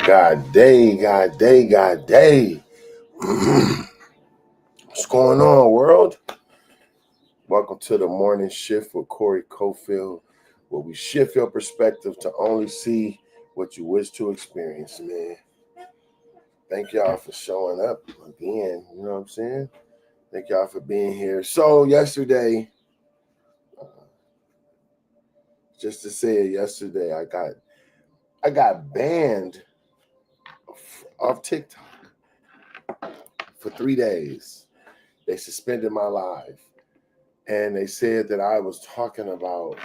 God day. What's going on, world? Welcome to the morning shift with Corey Cofield, where we shift your perspective to only see what you wish to experience, man. Thank y'all for showing up again. You know what I'm saying? Thank y'all for being here. So yesterday, just to say it, yesterday I got banned off TikTok for 3 days. They suspended my live. And they said that I was talking about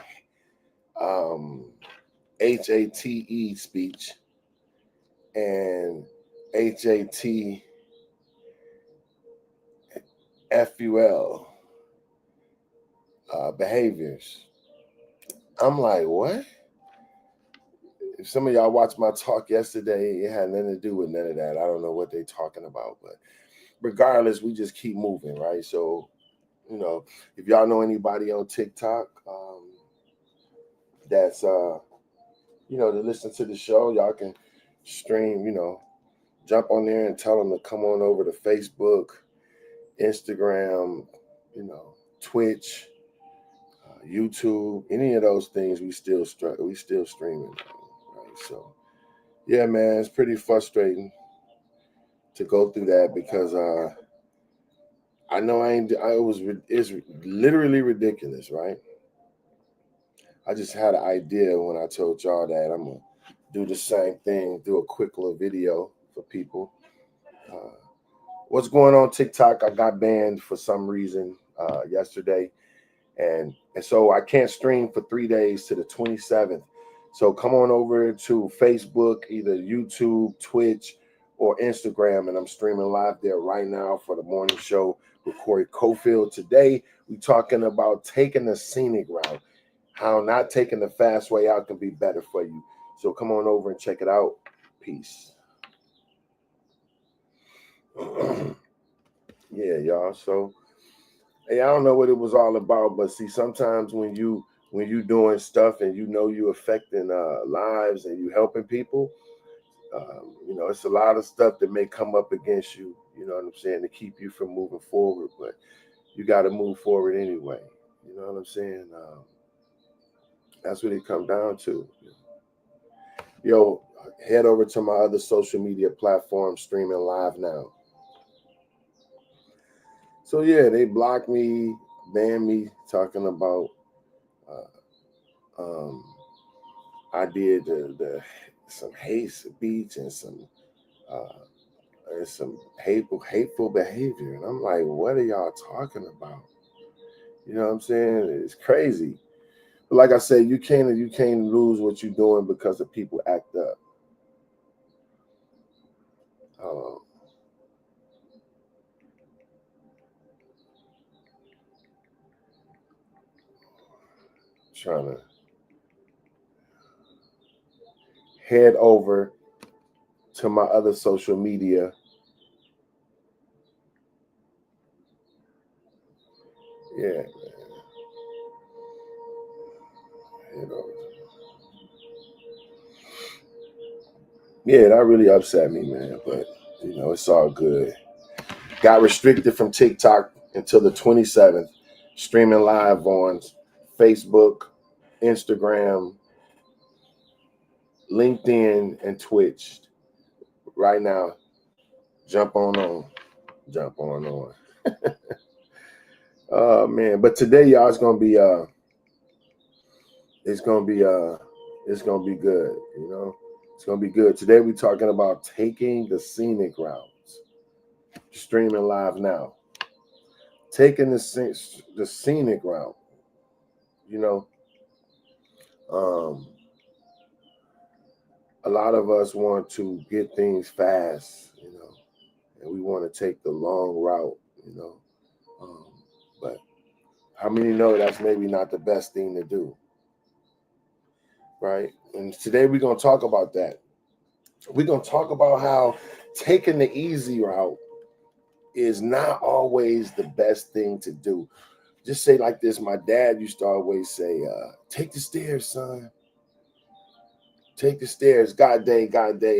HATE speech and HATFUL behaviors. I'm like, what? If some of y'all watched my talk yesterday, it had nothing to do with none of that. I don't know what they're talking about, but regardless, we just keep moving, right? So, you know, if y'all know anybody on TikTok that's to listen to the show, y'all can stream, jump on there and tell them to come on over to Facebook, Instagram, Twitch, YouTube, any of those things. We still streaming, right? So, yeah, man, it's pretty frustrating to go through that because I know it's literally ridiculous, right? I just had an idea when I told y'all that I'm gonna do the same thing, do a quick little video for people. What's going on TikTok? I got banned for some reason yesterday, and so I can't stream for 3 days to the 27th. So come on over to Facebook, either YouTube, Twitch, or Instagram, and I'm streaming live there right now for the morning show with Corey Cofield. Today, we're talking about taking the scenic route, how not taking the fast way out can be better for you. So come on over and check it out. Peace. Yeah, y'all. So, hey, I don't know what it was all about, but see, sometimes when you doing stuff and you affecting lives and you helping people, it's a lot of stuff that may come up against you. You know what I'm saying, to keep you from moving forward, but you got to move forward anyway. You know what I'm saying? That's what it comes down to. Yo, head over to my other social media platform, streaming live now. So yeah, they blocked me, banned me, talking about I did some hate speech and some hateful behavior, and I'm like, what are y'all talking about? You know what I'm saying? It's crazy. But like I said, you can't lose what you're doing because the people act up. Trying to head over to my other social media. Yeah, man. Head over. Yeah, that really upset me, man. But it's all good. Got restricted from TikTok until the 27th. Streaming live on Facebook, Instagram, LinkedIn, and Twitch. Right now, jump on. Oh man! But today, y'all, it's gonna be good. It's gonna be good. Today, we're talking about taking the scenic routes. Streaming live now. Taking the scenic route. A lot of us want to get things fast, and we want to take the long route, but how many know that's maybe not the best thing to do, right? And today we're going to talk about that. We're going to talk about how taking the easy route is not always the best thing to do. Just say like this, my dad used to always say, take the stairs, son. Take the stairs. God day,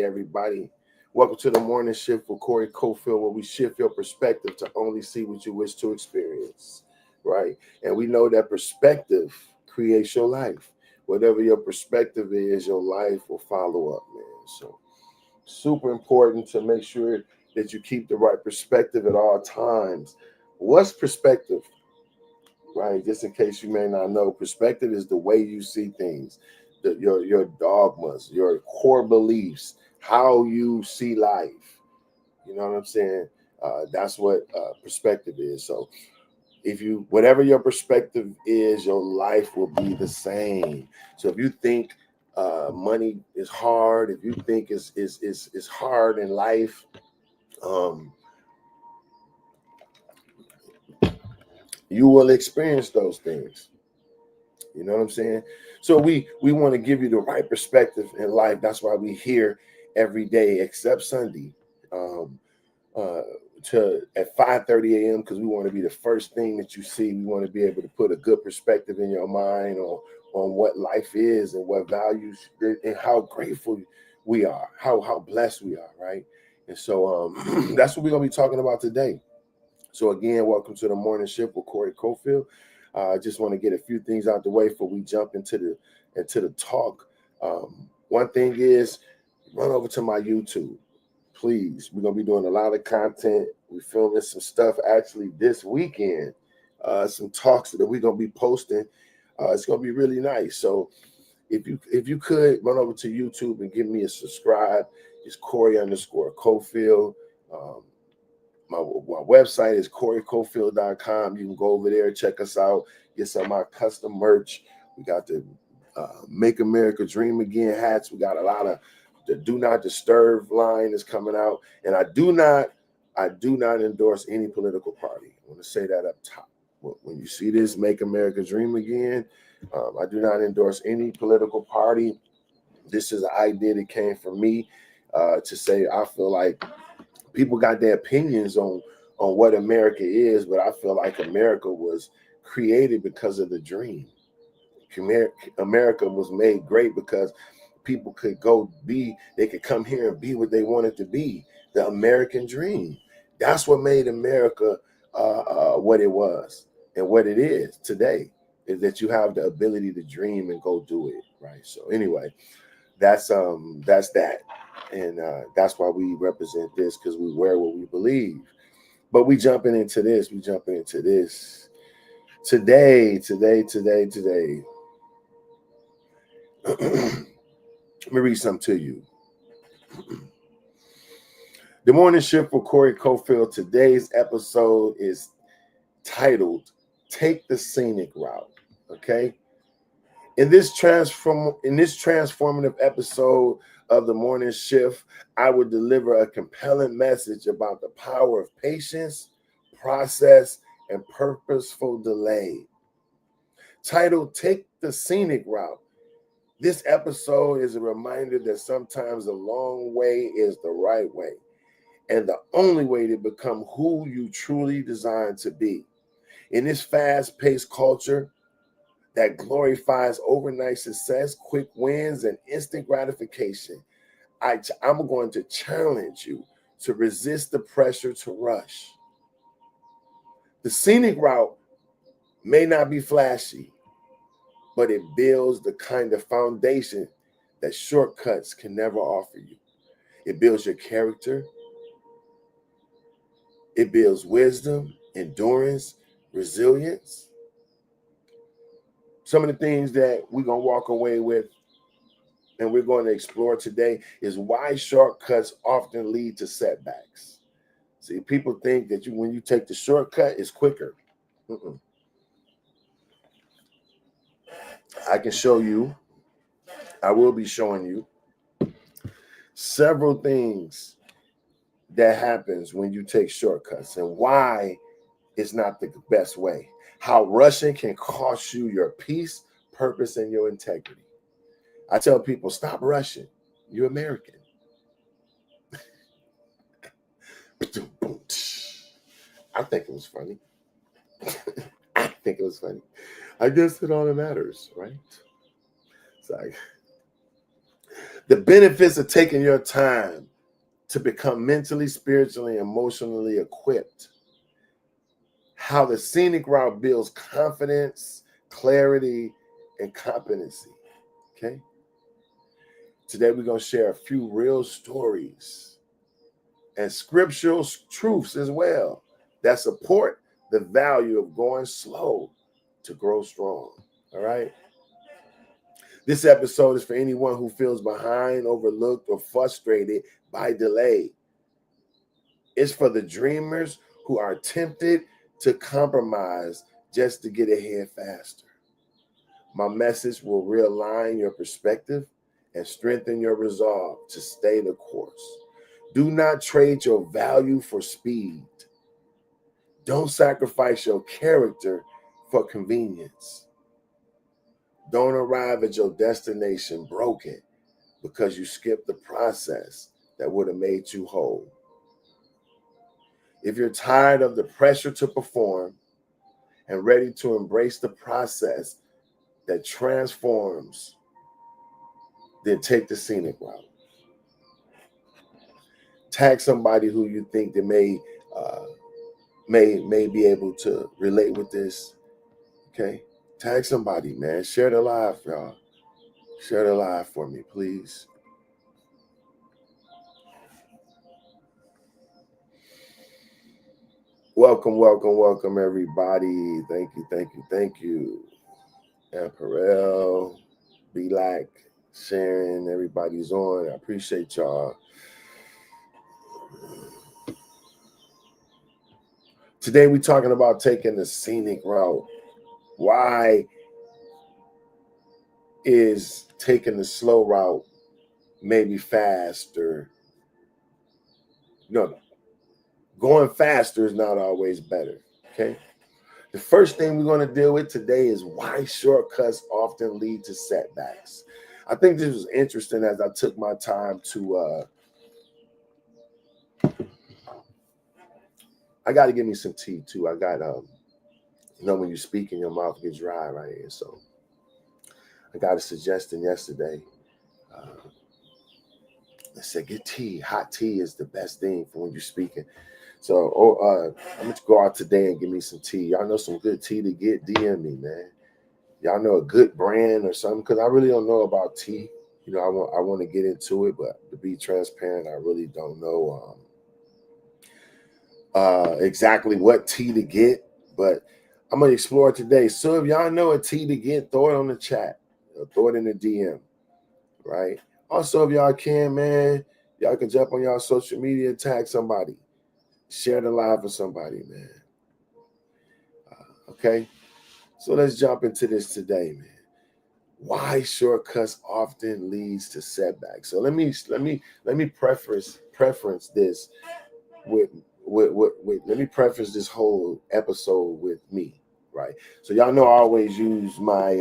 everybody. Welcome to the morning shift with Corey Cofield, where we shift your perspective to only see what you wish to experience, right? And we know that perspective creates your life. Whatever your perspective is, your life will follow up, man. So super important to make sure that you keep the right perspective at all times. What's perspective? Right, just in case you may not know, perspective is the way you see things, your dogmas, your core beliefs, how you see life. You know what I'm saying? That's what perspective is. So if you, whatever your perspective is, your life will be the same. So if you think money is hard, if you think it's hard in life, you will experience those things. You know what I'm saying? So we want to give you the right perspective in life. That's why we here every day except Sunday, uh, to at 5:30 a.m. because we want to be the first thing that you see. We want to be able to put a good perspective in your mind on what life is and what values and how grateful we are, how blessed we are, right? And so that's what we're gonna be talking about today. So again, welcome to the morning shift with Corey Cofield. I just want to get a few things out the way before we jump into the talk. One thing is, run over to my YouTube, please. We're gonna be doing a lot of content. We're filming some stuff actually this weekend. Some talks that we're gonna be posting. It's gonna be really nice. So if you could run over to YouTube and give me a subscribe, it's Corey_Cofield. My website is CoreyCofield.com. You can go over there, check us out, get some of my custom merch. We got the Make America Dream Again hats. We got a lot of the Do Not Disturb line is coming out. And I do not endorse any political party. I want to say that up top. When you see this Make America Dream Again, I do not endorse any political party. This is an idea that came from me to say I feel like people got their opinions on what America is, but I feel like America was created because of the dream. America was made great because people could they could come here and be what they wanted to be. The American dream. That's what made America what it was and what it is today, is that you have the ability to dream and go do it, right? So anyway, that's that. And that's why we represent this, because we wear what we believe. But we jumping into this. Today. Let me read something to you. The morning shift with Corey Cofield. Today's episode is titled "Take the Scenic Route." Okay. In this transformative episode of the morning shift, I would deliver a compelling message about the power of patience, process, and purposeful delay. Titled "Take the Scenic Route." This episode is a reminder that sometimes the long way is the right way, and the only way to become who you truly designed to be. In this fast-paced culture that glorifies overnight success, quick wins, and instant gratification, I'm going to challenge you to resist the pressure to rush. The scenic route may not be flashy, but it builds the kind of foundation that shortcuts can never offer you. It builds your character. It builds wisdom, endurance, resilience. Some of the things that we're going to walk away with and we're going to explore today is why shortcuts often lead to setbacks. See, people think that when you take the shortcut, it's quicker. I can show you, I will be showing you several things that happens when you take shortcuts and why it's not the best way. How rushing can cost you your peace, purpose, and your integrity. I tell people, stop rushing. You're American. I think it was funny. I guess it all that matters, right? It's like, The benefits of taking your time to become mentally, spiritually, emotionally equipped. How the scenic route builds confidence, clarity, and competency. Okay. Today we're going to share a few real stories and scriptural truths as well that support the value of going slow to grow strong. All right. This episode is for anyone who feels behind, overlooked, or frustrated by delay. It's for the dreamers who are tempted to compromise just to get ahead faster. My message will realign your perspective and strengthen your resolve to stay the course. Do not trade your value for speed. Don't sacrifice your character for convenience. Don't arrive at your destination broken because you skipped the process that would have made you whole. If you're tired of the pressure to perform and ready to embrace the process that transforms, then take the scenic route. Tag somebody who you think that may be able to relate with this. Okay, tag somebody, man. Share the live, y'all. Share the live for me, please. Welcome, welcome, welcome, everybody. Thank you. Apparel, Be Like, Sharon, everybody's on. I appreciate y'all. Today we're talking about taking the scenic route. Why is taking the slow route maybe faster? No, going faster is not always better. Okay. The first thing we're going to deal with today is why shortcuts often lead to setbacks. I think this was interesting as I took my time to I got to give me some tea too. I got when you speak and your mouth gets dry right here. So I got a suggestion yesterday. I said, get tea. Hot tea is the best thing for when you're speaking. So I'm going to go out today and give me some tea. Y'all know some good tea to get? DM me, man. Y'all know a good brand or something? Because I really don't know about tea. You know, I want to get into it, but to be transparent, I really don't know exactly what tea to get. But I'm going to explore it today. So if y'all know a tea to get, throw it on the chat. Throw it in the DM, right? Also, if y'all can, man, y'all can jump on y'all social media, tag somebody. Share the live with somebody, man. Okay? So let's jump into this today, man. Why shortcuts often leads to setbacks. So let me preference this with let me preface this whole episode with me, right? So y'all know I always use my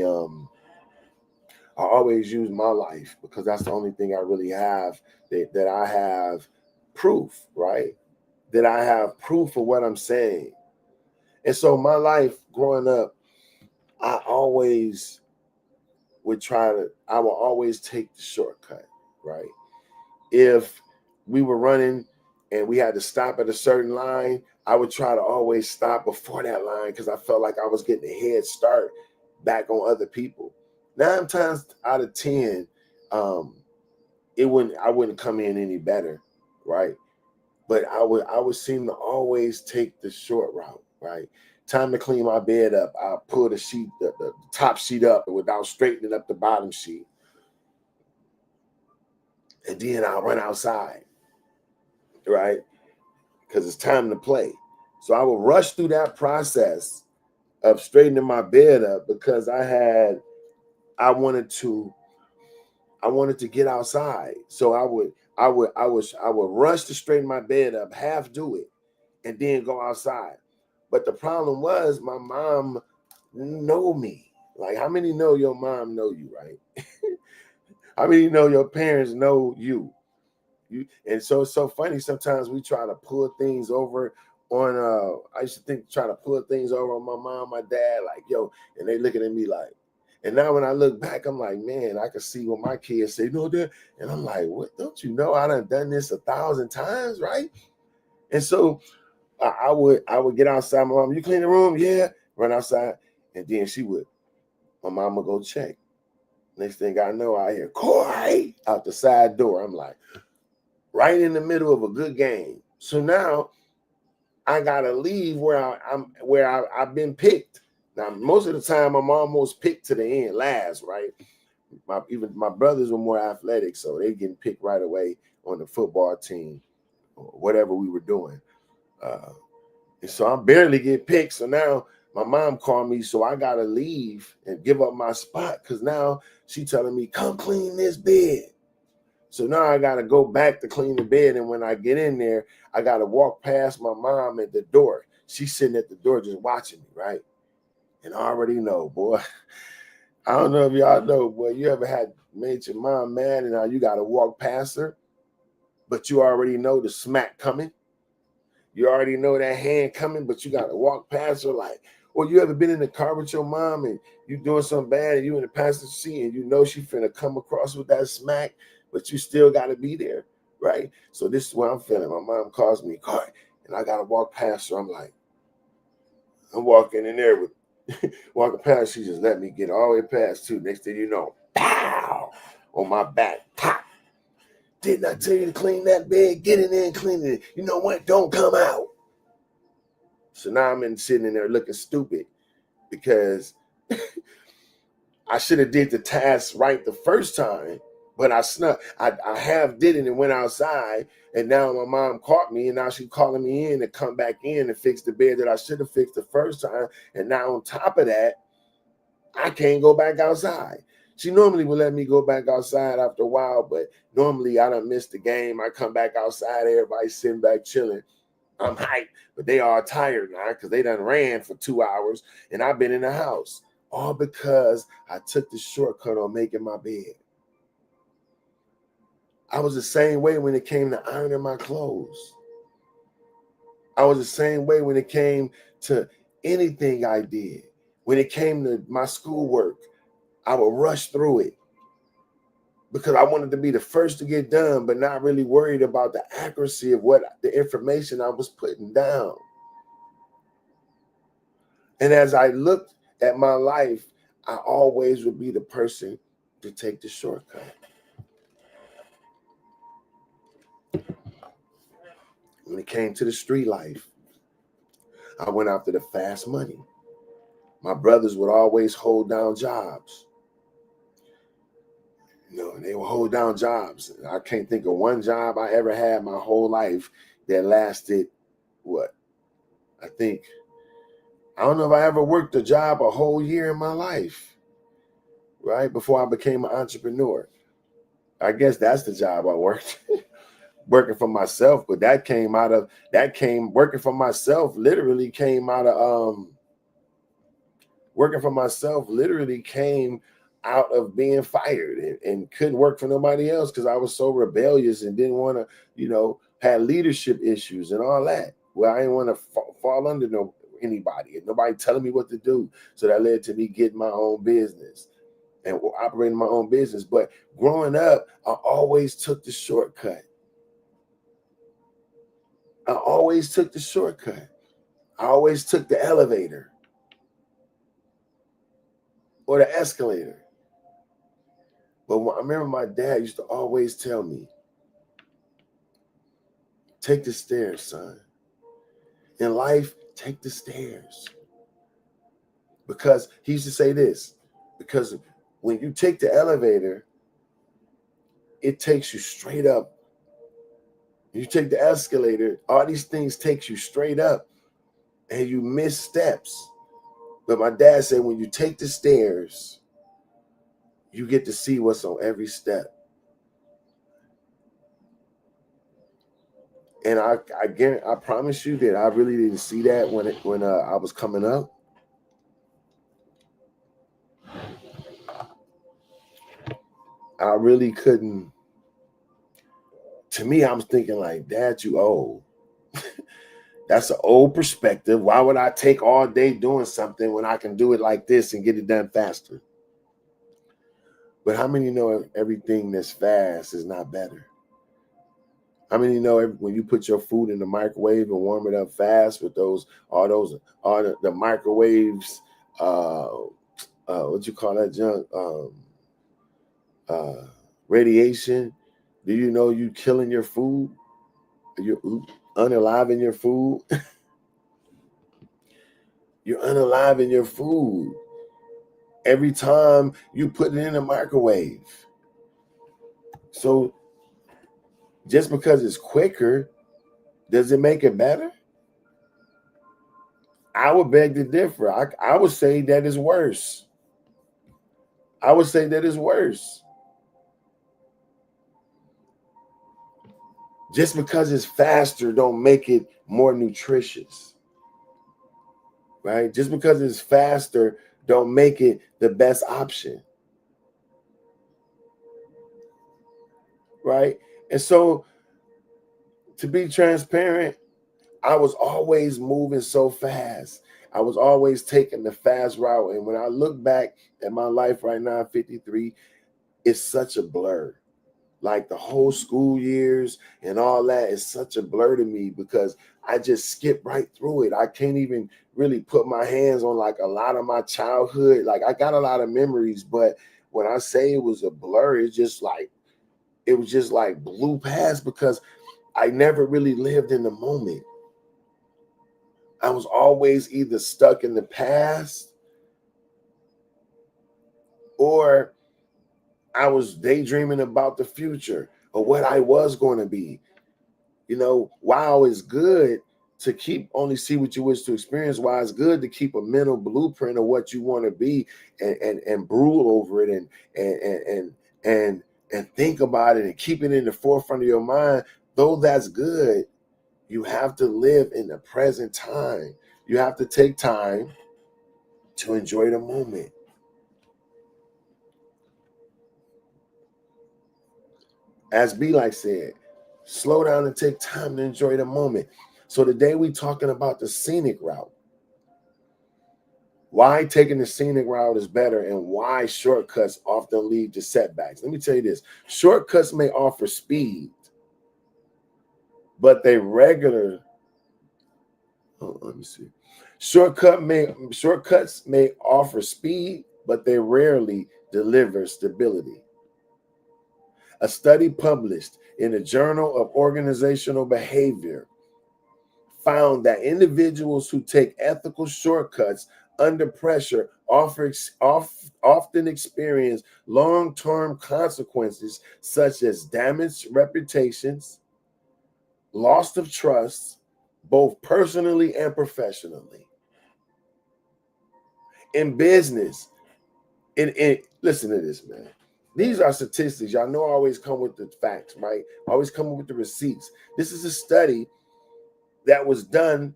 life because that's the only thing I really have that I have proof, right? That I have proof of what I'm saying. And so my life growing up, I will always take the shortcut, right? If we were running and we had to stop at a certain line, I would try to always stop before that line because I felt like I was getting a head start back on other people. 9 times out of 10, I wouldn't come in any better, right? But I would seem to always take the short route, right? Time to clean my bed up. I'll pull the top sheet up without straightening up the bottom sheet. And then I'll run outside, right? Because it's time to play. So I will rush through that process of straightening my bed up because I wanted to get outside. So I would rush to straighten my bed up, half do it, and then go outside. But the problem was my mom know me. Like, how many know your mom know you, right? How many know your parents know you? And so it's so funny. Sometimes we try to pull things over on I used to try to pull things over on my mom, my dad, like, yo, and they looking at me like, And now when I look back, I'm like, man, I can see what my kids say, no, Dad. And I'm like, what? Don't you know I done this 1,000 times, right? And so I would get outside. My mom, you clean the room? Yeah. Run outside. And then my mom would go check. Next thing I know, I hear Corey out the side door. I'm like, right in the middle of a good game. So now I gotta leave where I've been picked. Now, most of the time, I'm almost picked to the end, last, right? Even my brothers were more athletic, so they getting picked right away on the football team or whatever we were doing. And so I barely get picked. So now my mom called me, so I gotta leave and give up my spot because now she telling me, come clean this bed. So now I gotta go back to clean the bed. And when I get in there, I gotta walk past my mom at the door. She's sitting at the door just watching me, right? And I already know, boy. I don't know if y'all know, boy, you ever made your mom mad and now you gotta walk past her, but you already know the smack coming. You already know that hand coming, but you got to walk past her like, or you ever been in the car with your mom and you doing something bad and you in the passenger seat and you know she finna come across with that smack, but you still got to be there, right? So this is what I'm feeling. My mom calls me, car, and I got to walk past her. I'm walking in there with, walking past, she just let me get all the way past too. Next thing you know, pow, on my back, pop. Didn't I tell you to clean that bed? Get in there and clean it. You know what? Don't come out. So now I'm sitting in there looking stupid because I should have did the task right the first time, but I snuck. I half did it and went outside, and now my mom caught me, and now she's calling me in to come back in and fix the bed that I should have fixed the first time. And now on top of that, I can't go back outside. She normally would let me go back outside after a while, but normally I done missed the game. I come back outside, everybody's sitting back chilling. I'm hyped, but they are tired now because they done ran for 2 hours and I've been in the house. All because I took the shortcut on making my bed. I was the same way when it came to ironing my clothes. I was the same way when it came to anything I did. When it came to my schoolwork, I would rush through it because I wanted to be the first to get done, but not really worried about the accuracy of what the information I was putting down. And as I looked at my life, I always would be the person to take the shortcut. When it came to the street life, I went after the fast money. My brothers would always hold down jobs. They would hold down jobs. I can't think of one job I ever had my whole life that lasted, I don't know if I ever worked a job a whole year in my life, right? Before I became an entrepreneur. I guess that's the job I worked. Working for myself, but working for myself literally came out of being fired and couldn't work for nobody else because I was so rebellious and didn't want to, had leadership issues and all that. Well, I didn't want to fall under anybody and nobody telling me what to do. So that led to me getting my own business and operating my own business. But growing up, I always took the shortcut. I always took the elevator or the escalator. But I remember my dad used to always tell me, take the stairs, son. In life, take the stairs. Because he used to say this, because when you take the elevator, it takes you straight up. You take the escalator, all these things takes you straight up and you miss steps. But my dad said, when you take the stairs, you get to see what's on every step. And I promise you that I really didn't see that when I was coming up. I really couldn't. To me, I was thinking like, Dad, you old. That's an old perspective. Why would I take all day doing something when I can do it like this and get it done faster? But how many know everything that's fast is not better? How many know when you put your food in the microwave and warm it up fast with all the microwaves, what you call that junk, radiation? Do you know you killing your food? You're unaliving your food. You're unaliving your food every time you put it in the microwave. So just because it's quicker, does it make it better? I would beg to differ. I would say that is worse. I would say that is worse. Just because it's faster don't make it more nutritious. Right? Just because it's faster don't make it the best option. Right? And so to be transparent, I was always moving so fast. I was always taking the fast route. And when I look back at my life right now, 53, it's such a blur. Like the whole school years and all that is such a blur to me because I just skip right through it. I can't even really put my hands on like a lot of my childhood. Like I got a lot of memories, but when I say it was a blur, it was just like blew past because I never really lived in the moment. I was always either stuck in the past or I was daydreaming about the future or what I was going to be. You know, while it's good to keep only see what you wish to experience, while it's good to keep a mental blueprint of what you want to be and brood over it and think about it and keep it in the forefront of your mind, though that's good, you have to live in the present time. You have to take time to enjoy the moment. As B-Like said, slow down and take time to enjoy the moment. So today we're talking about the scenic route. Why taking the scenic route is better and why shortcuts often lead to setbacks. Let me tell you this. Shortcuts may offer speed, but they regular. Oh, let me see. Shortcuts may offer speed, but they rarely deliver stability. A study published in the Journal of Organizational Behavior found that individuals who take ethical shortcuts under pressure often experience long-term consequences such as damaged reputations, loss of trust, both personally and professionally. In business, listen to this, man. These are statistics. Y'all know I always come with the facts, right? I always come with the receipts. This is a study that was done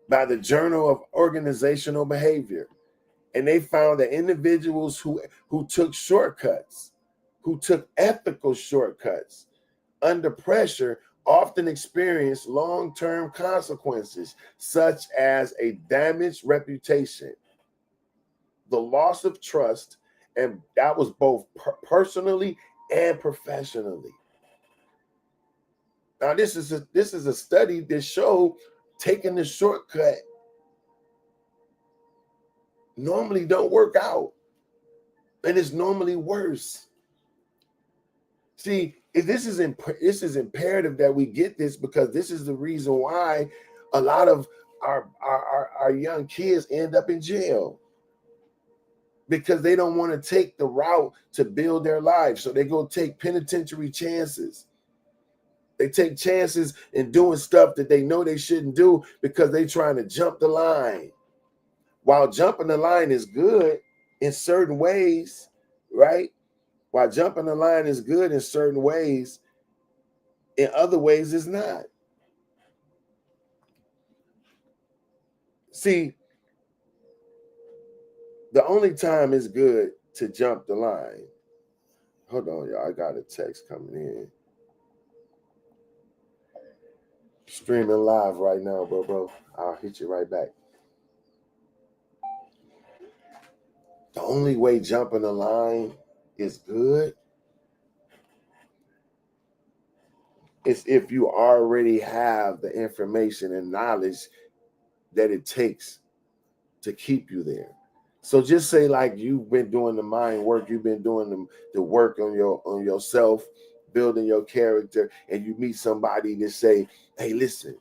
by the Journal of Organizational Behavior. And they found that individuals who took shortcuts, who took ethical shortcuts under pressure often experience long-term consequences, such as a damaged reputation, the loss of trust, and that was both personally and professionally. Now, this is a study that showed taking the shortcut normally don't work out, and it's normally worse. See, this is imperative that we get this because this is the reason why a lot of our young kids end up in jail because they don't want to take the route to build their lives. So they go take penitentiary chances. They take chances in doing stuff that they know they shouldn't do because they're trying to jump the line. While jumping the line is good in certain ways, right? While jumping the line is good in certain ways, in other ways it's not. See, the only time it's good to jump the line. Hold on, y'all. I got a text coming in. Streaming live right now, bro. I'll hit you right back. The only way jumping the line is good, it's if you already have the information and knowledge that it takes to keep you there. So just say like you've been doing the mind work, you've been doing the work on yourself, building your character, and you meet somebody that say, hey, listen,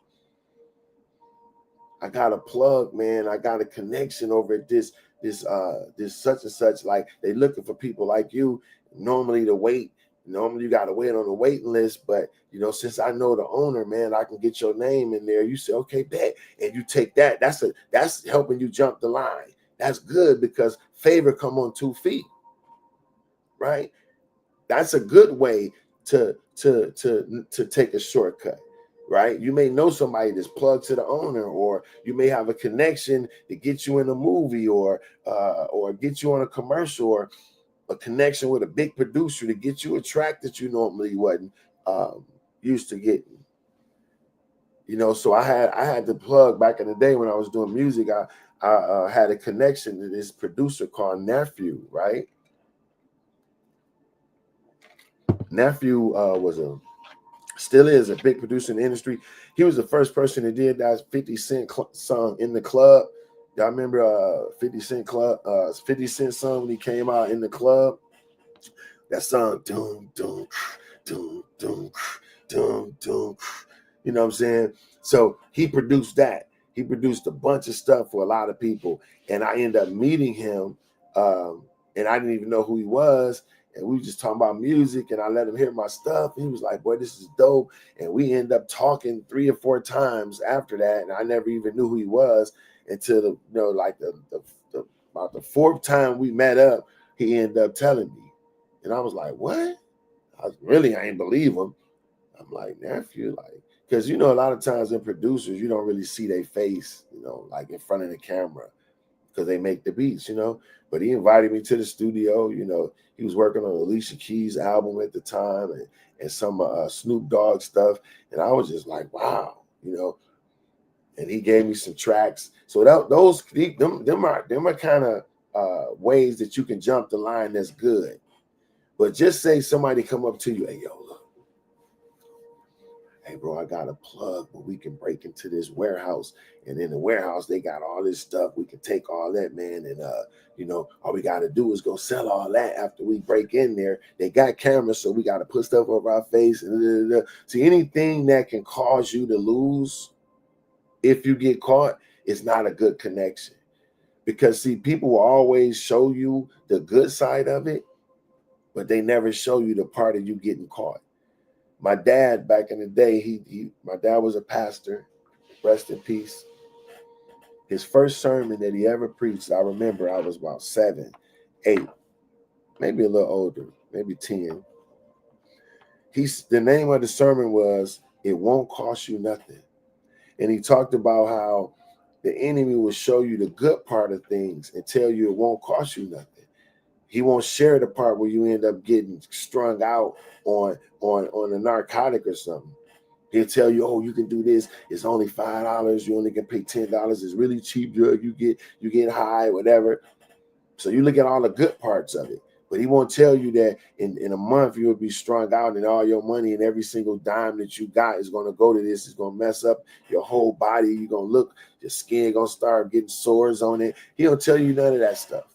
I got a plug, man. I got a connection over at this such and such. Like they looking for people like you. Normally you gotta wait on the waiting list, but since I know the owner, man, I can get your name in there. You say, okay, bet, and you take that. That's helping you jump the line. That's good because favor come on 2 feet, right? That's a good way to take a shortcut, right? You may know somebody that's plugged to the owner, or you may have a connection to get you in a movie, or get you on a commercial, or a connection with a big producer to get you a track that you normally wasn't used to getting. So I had to plug back in the day when I was doing music. I had a connection to this producer called Nephew, right? Nephew still is a big producer in the industry. He was the first person that did that 50 Cent song In the Club. Y'all remember 50 Cent song when he came out In the Club? That song, doom, doom, doom, doom, doom, doom. You know what I'm saying? So he produced that. He produced a bunch of stuff for a lot of people. And I ended up meeting him, and I didn't even know who he was. And we were just talking about music, and I let him hear my stuff. And he was like, boy, this is dope. And we ended up talking 3 or 4 times after that. And I never even knew who he was until about the 4th time we met up, he ended up telling me. And I was like, what? I ain't believe him. I'm like, nephew, like, because a lot of times in producers, you don't really see their face, like in front of the camera, because they make the beats, But he invited me to the studio. He was working on Alicia Keys' album at the time, and some Snoop Dogg stuff, and I was just like, wow, And he gave me some tracks. So them are kind of ways that you can jump the line. That's good. But just say somebody come up to you, hey, yo, look. Hey, bro, I got a plug where we can break into this warehouse. And in the warehouse, they got all this stuff. We can take all that, man. And, all we got to do is go sell all that after we break in there. They got cameras, so we got to put stuff over our face. See, anything that can cause you to lose if you get caught is not a good connection. Because, see, people will always show you the good side of it, but they never show you the part of you getting caught. My dad, back in the day, my dad was a pastor, rest in peace. His first sermon that he ever preached, I remember I was about 7, 8, maybe a little older, maybe 10. The name of the sermon was, It Won't Cost You Nothing. And he talked about how the enemy will show you the good part of things and tell you it won't cost you nothing. He won't share the part where you end up getting strung out on a narcotic or something. He'll tell you, oh, you can do this. It's only $5. You only can pay $10. It's really cheap drug. You get high, whatever. So you look at all the good parts of it. But he won't tell you that in a month you will be strung out and all your money and every single dime that you got is going to go to this. It's going to mess up your whole body. You're going to look, your skin going to start getting sores on it. He don't tell you none of that stuff.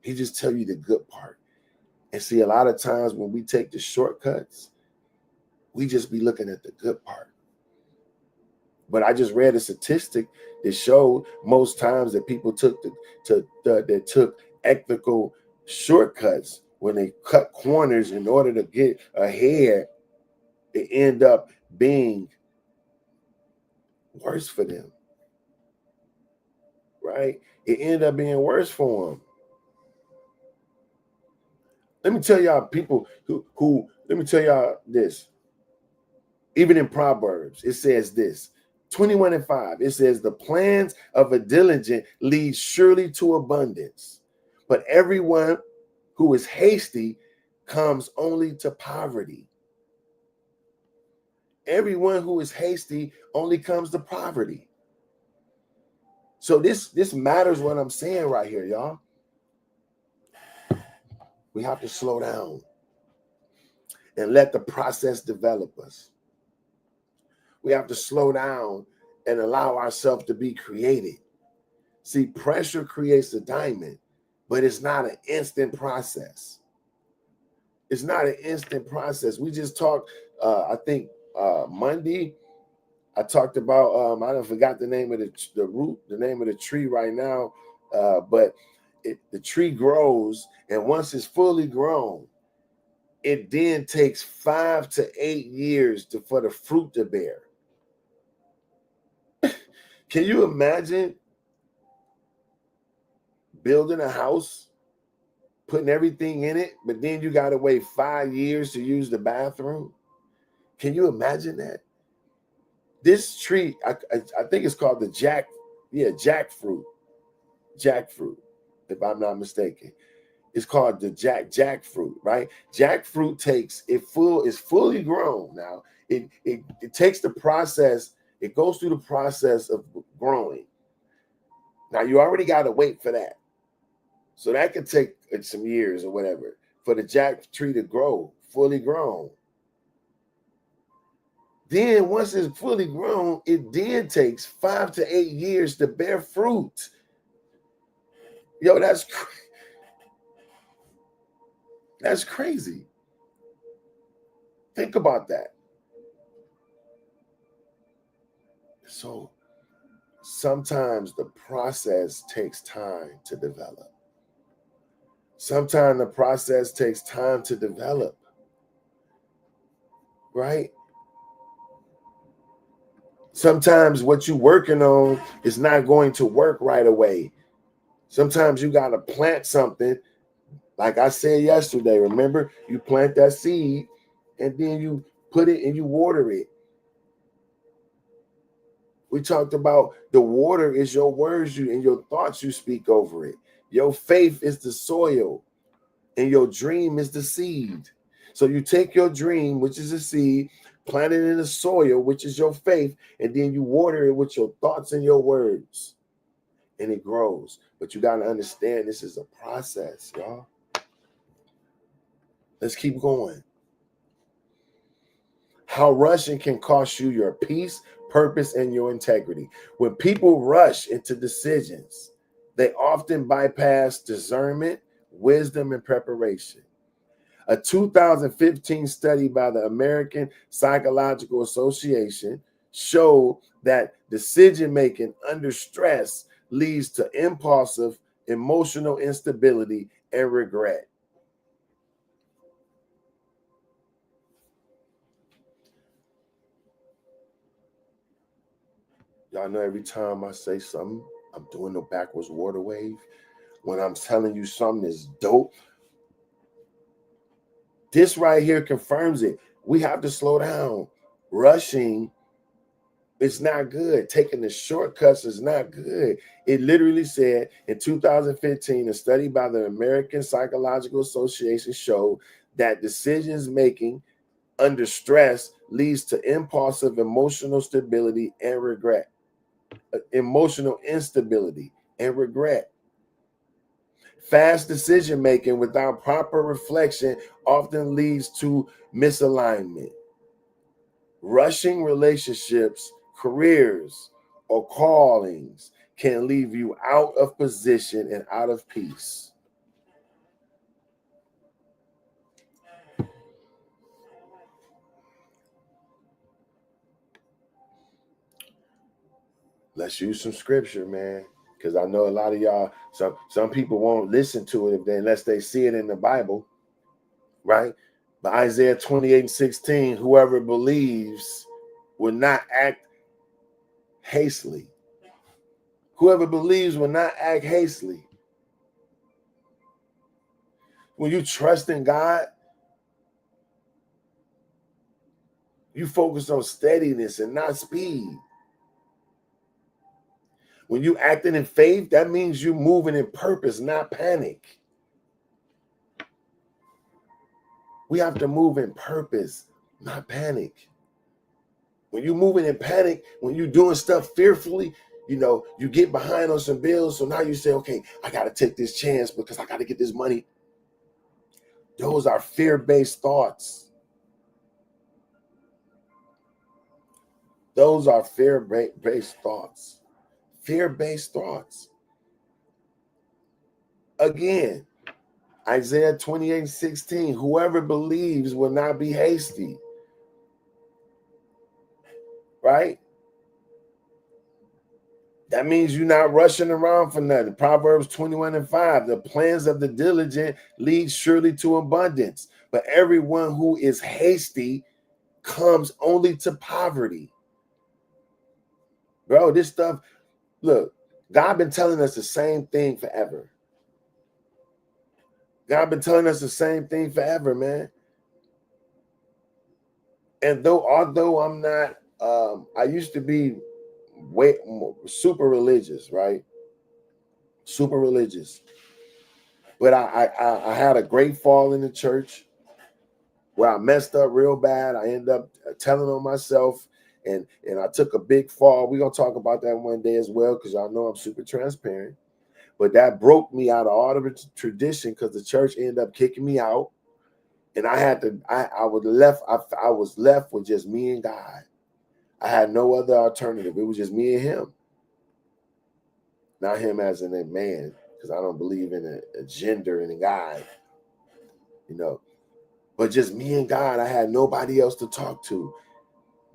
He just tell you the good part. And see, a lot of times when we take the shortcuts, we just be looking at the good part. But I just read a statistic that showed most times that people took ethical shortcuts when they cut corners in order to get ahead, it end up being worse for them. Right? It ended up being worse for them. Let me tell y'all, people let me tell y'all this. Even in Proverbs, it says this, 21:5, it says, the plans of a diligent lead surely to abundance, but everyone who is hasty comes only to poverty. Everyone who is hasty only comes to poverty. So this matters what I'm saying right here, y'all. We have to slow down and let the process develop us. We have to slow down and allow ourselves to be created. See, pressure creates a diamond, but it's not an instant process. It's not an instant process. We just talked, I think Monday, I talked about, I don't forgot the name of the root, the name of the tree right now, but the tree grows, and once it's fully grown, it then takes 5 to 8 years for the fruit to bear. Can you imagine building a house, putting everything in it, but then you got to wait 5 years to use the bathroom? Can you imagine that? This tree, I think it's called the jackfruit, if I'm not mistaken. It's called the jackfruit, right? Jackfruit is fully grown now. It takes the process, it goes through the process of growing. Now you already got to wait for that. So that could take some years or whatever for the jack tree to grow, fully grown. Then once it's fully grown, it then takes 5 to 8 years to bear fruit. Yo, that's crazy. Think about that. So sometimes the process takes time to develop. Sometimes the process takes time to develop, right? Sometimes what you're working on is not going to work right away. Sometimes you got to plant something. Like I said yesterday, remember, you plant that seed and then you put it and you water it. We talked about the water is your words and your thoughts you speak over it. Your faith is the soil and your dream is the seed. So you take your dream, which is a seed, plant it in the soil, which is your faith, and then you water it with your thoughts and your words. And it grows. But you got to understand this is a process, y'all. Let's keep going. How rushing can cost you your peace, purpose, and your integrity. When people rush into decisions, they often bypass discernment, wisdom, and preparation. A 2015 study by the American Psychological Association showed that decision-making under stress leads to impulsive, emotional instability and regret. Y'all know every time I say something, I'm doing the backwards water wave. When I'm telling you something is dope, this right here confirms it. We have to slow down. Rushing, it's not good. Taking the shortcuts is not good. It literally said in 2015, a study by the American Psychological Association showed that decisions making under stress leads to impulsive emotional stability and regret. Emotional instability and regret. Fast decision making without proper reflection often leads to misalignment. Rushing relationships, careers, or callings can leave you out of position and out of peace. Let's use some scripture, man, because I know a lot of y'all, some people won't listen to it unless they see it in the Bible, right? But Isaiah 28:16, whoever believes will not act hastily. Whoever believes will not act hastily. When you trust in God, you focus on steadiness and not speed. When you acting in faith, that means you moving in purpose, not panic. We have to move in purpose, not panic. When you moving in panic, when you doing stuff fearfully, you get behind on some bills. So now you say, okay, I got to take this chance because I got to get this money. Those are fear-based thoughts. Those are fear-based thoughts. Fear-based thoughts. Again, Isaiah 28:16, whoever believes will not be hasty. Right? That means you're not rushing around for nothing. Proverbs 21:5, the plans of the diligent lead surely to abundance, but everyone who is hasty comes only to poverty. Bro, this stuff, look, God been telling us the same thing forever. God been telling us the same thing forever, man. And although I'm not, I used to be way more, super religious, right? Super religious. But I had a great fall in the church where I messed up real bad. I ended up telling on myself, and I took a big fall. We're going to talk about that one day as well, because y'all know I'm super transparent. But that broke me out of all the tradition, because the church ended up kicking me out. And I was left with just me and God. I had no other alternative. It was just me and him. Not him as in a man, because I don't believe in a gender and a guy, you know. But just me and God. I had nobody else to talk to.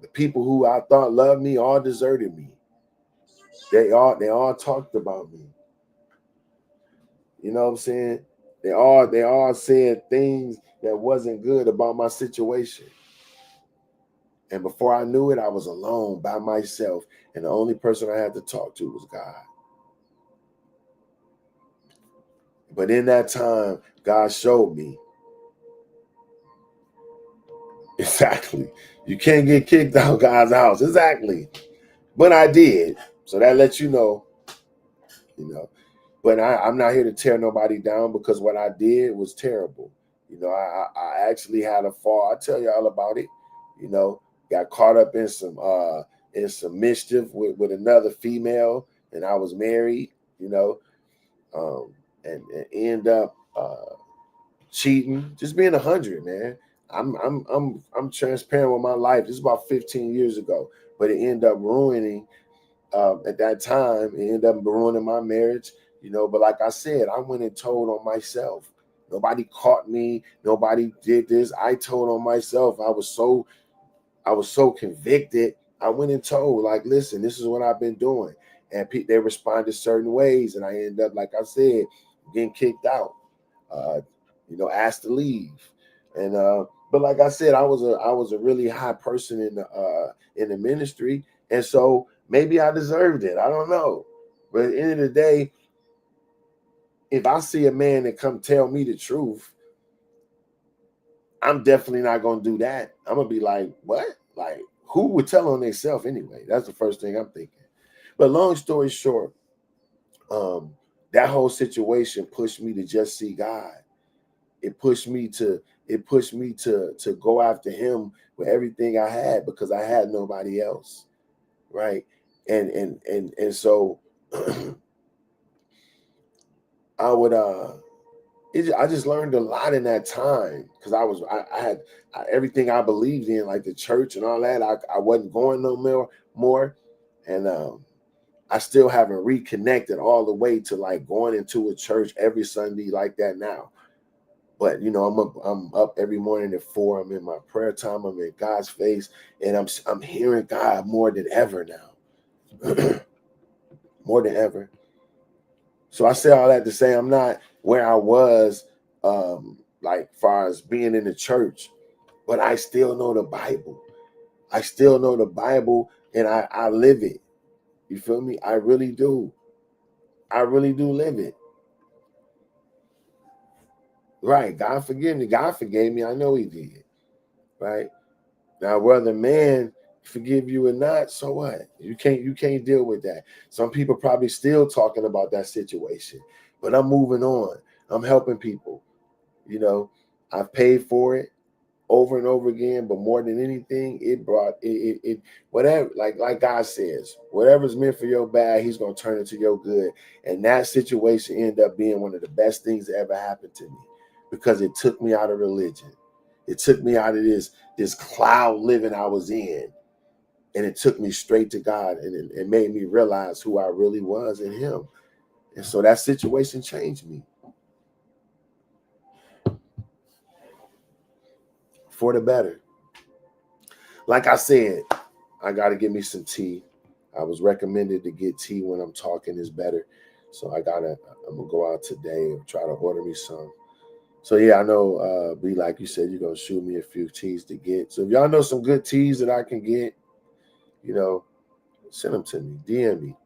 The people who I thought loved me all deserted me. They all talked about me. You know what I'm saying? They all said things that wasn't good about my situation. And before I knew it, I was alone by myself. And the only person I had to talk to was God. But in that time, God showed me. Exactly. You can't get kicked out of God's house. Exactly. But I did. So that lets you know. But I'm not here to tear nobody down, because what I did was terrible. I actually had a fall. I'll tell y'all about it. Got caught up in some mischief with another female, and I was married, and end up cheating, just being 100, man. I'm transparent with my life. This is about 15 years ago, but it ended up ruining. At that time, it ended up ruining my marriage. But like I said, I went and told on myself. Nobody caught me. Nobody did this. I told on myself. I was so convicted. I went and told, like, listen, this is what I've been doing. And they responded certain ways. And I ended up, like I said, getting kicked out, asked to leave. And but like I said, I was a really high person in the ministry. And so maybe I deserved it. I don't know. But at the end of the day, if I see a man that come tell me the truth, I'm definitely not going to do that. I'm going to be like, what? Like, who would tell on themselves anyway? That's the first thing I'm thinking. But long story short, that whole situation pushed me to just see God. It pushed me to go after him with everything I had, because I had nobody else. Right. And so I just learned a lot in that time, because I had everything I believed in, like the church and all that. I wasn't going no more. And I still haven't reconnected all the way to like going into a church every Sunday like that now. But I'm up every morning at 4. I'm in my prayer time. I'm in God's face, and I'm hearing God more than ever now. More than ever. So I say all that to say I'm not where I was, like far as being in the church, but I still know the Bible. I still know the Bible, and I live it. You feel me? I really do. I really do live it. Right. God forgive me. God forgave me. I know he did. Right. Now, whether man forgive you or not, so what? You can't deal with that. Some people probably still talking about that situation, but I'm moving on. I'm helping people. I've paid for it over and over again, but more than anything, it brought it whatever, like God says, whatever's meant for your bad, he's gonna turn it to your good. And that situation ended up being one of the best things that ever happened to me, because it took me out of religion. It took me out of this cloud living I was in. And it took me straight to God, and it made me realize who I really was in him. And so that situation changed me for the better. Like I said, I got to get me some tea. I was recommended to get tea when I'm talking is better. So I'm going to go out today and try to order me some. So yeah, I know, B, like you said, you're going to shoot me a few teas to get. So if y'all know some good teas that I can get, send them to me, DM me.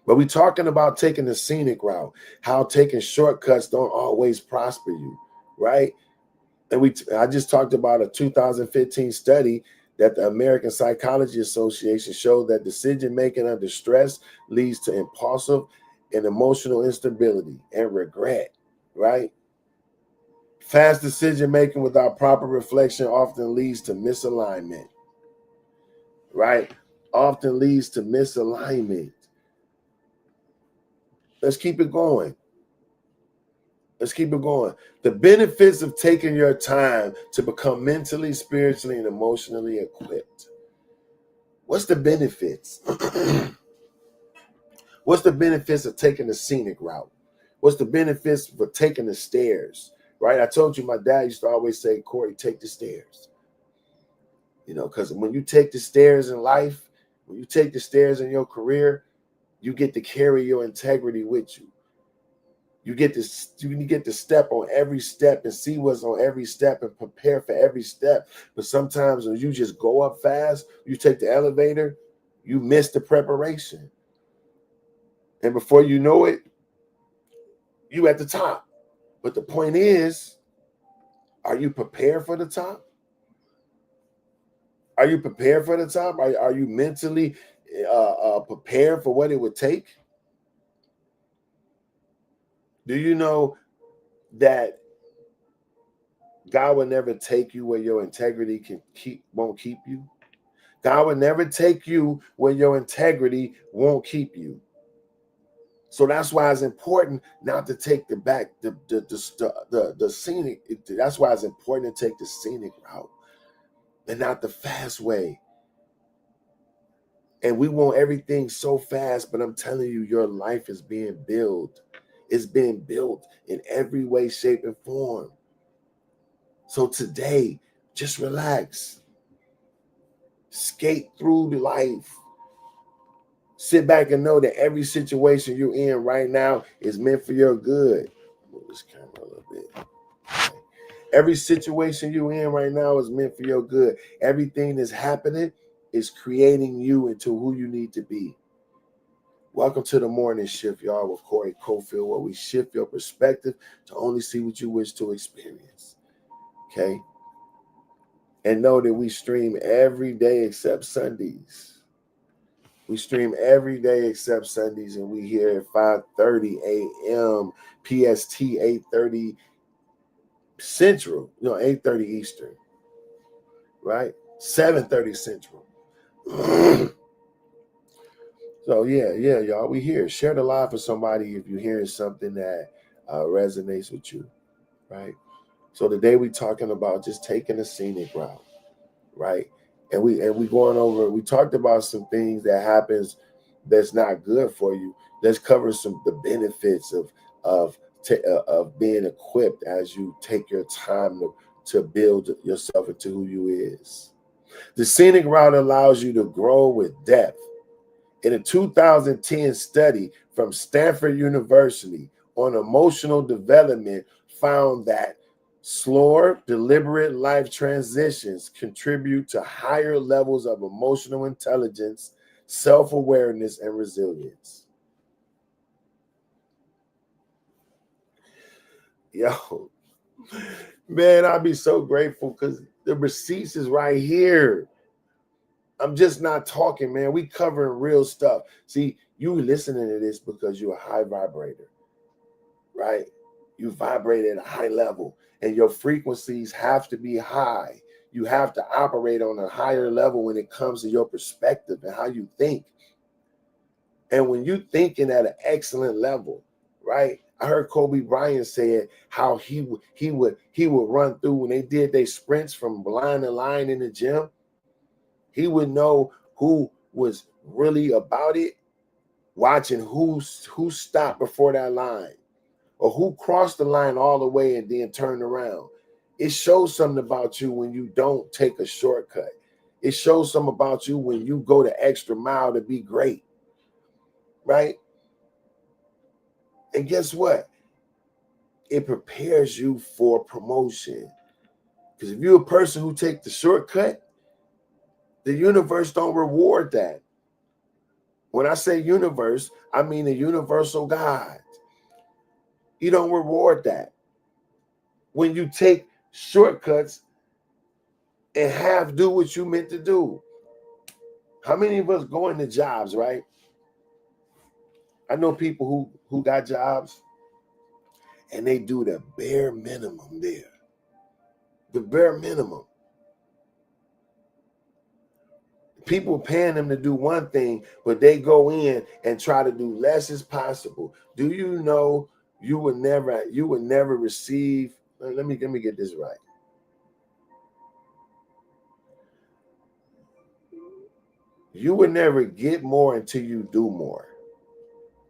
But we talking about taking the scenic route, how taking shortcuts don't always prosper you, right? And I just talked about a 2015 study that the American Psychology Association showed that decision-making under stress leads to impulsive and emotional instability and regret, right? Fast decision-making without proper reflection often leads to misalignment, right? Often leads to misalignment. Let's keep it going. Let's keep it going. The benefits of taking your time to become mentally, spiritually, and emotionally equipped. What's the benefits? What's the benefits of taking the scenic route? What's the benefits for taking the stairs? Right? I told you my dad used to always say, Corey, take the stairs. Because when you take the stairs in life, when you take the stairs in your career, you get to carry your integrity with you. You get to step on every step and see what's on every step and prepare for every step. But sometimes when you just go up fast, you take the elevator, you miss the preparation. And before you know it, you at the top. But the point is, are you prepared for the top? Are you prepared for the top? Are you mentally prepared for what it would take? Do you know that God will never take you where your integrity won't keep you? God will never take you where your integrity won't keep you. So that's why it's important not to take the scenic. That's why it's important to take the scenic route and not the fast way. And we want everything so fast, but I'm telling you, your life is being built. It's being built in every way, shape, and form. So today, just relax. Skate through the life. Sit back and know that every situation you're in right now is meant for your good. Move this camera a little bit. Okay. Every situation you're in right now is meant for your good. Everything that's happening is creating you into who you need to be. Welcome to the morning shift, y'all, with Corey Cofield, where we shift your perspective to only see what you wish to experience. Okay? And know that we stream every day except Sundays. We stream every day except Sundays, and we here at 5:30 a.m. PST, 8:30 Central. 8:30 Eastern. Right? 7:30 Central. So yeah, y'all, we here. Share the live with somebody if you're hearing something that resonates with you, right? So today we talking about just taking a scenic route, right? And we going over. We talked about some things that happens that's not good for you. Let's cover the benefits of being equipped as you take your time to build yourself into who you is. The scenic route allows you to grow with depth. In a 2010 study from Stanford University on emotional development found that slower, deliberate life transitions contribute to higher levels of emotional intelligence, self-awareness, and resilience. Yo, man, I'd be so grateful because the receipts is right here. I'm just not talking, man. We covering real stuff. See, you listening to this because you're a high vibrator, right? You vibrate at a high level, and your frequencies have to be high. You have to operate on a higher level when it comes to your perspective and how you think. And when you're thinking at an excellent level, right? I heard Kobe Bryant say how he would run through when they did their sprints from line to line in the gym. He would know who was really about it, watching who stopped before that line, or who crossed the line all the way and then turned around. It shows something about you when you don't take a shortcut. It shows something about you when you go the extra mile to be great, right? And guess what? It prepares you for promotion. Because if you're a person who takes the shortcut, the universe don't reward that. When I say universe, I mean the universal God. You don't reward that. When you take shortcuts and do what you meant to do. How many of us go into jobs, right? I know people who got jobs and they do the bare minimum there. The bare minimum. People paying them to do one thing, but they go in and try to do less as possible. Do you know you would never receive? Let me get this right. You would never get more until you do more,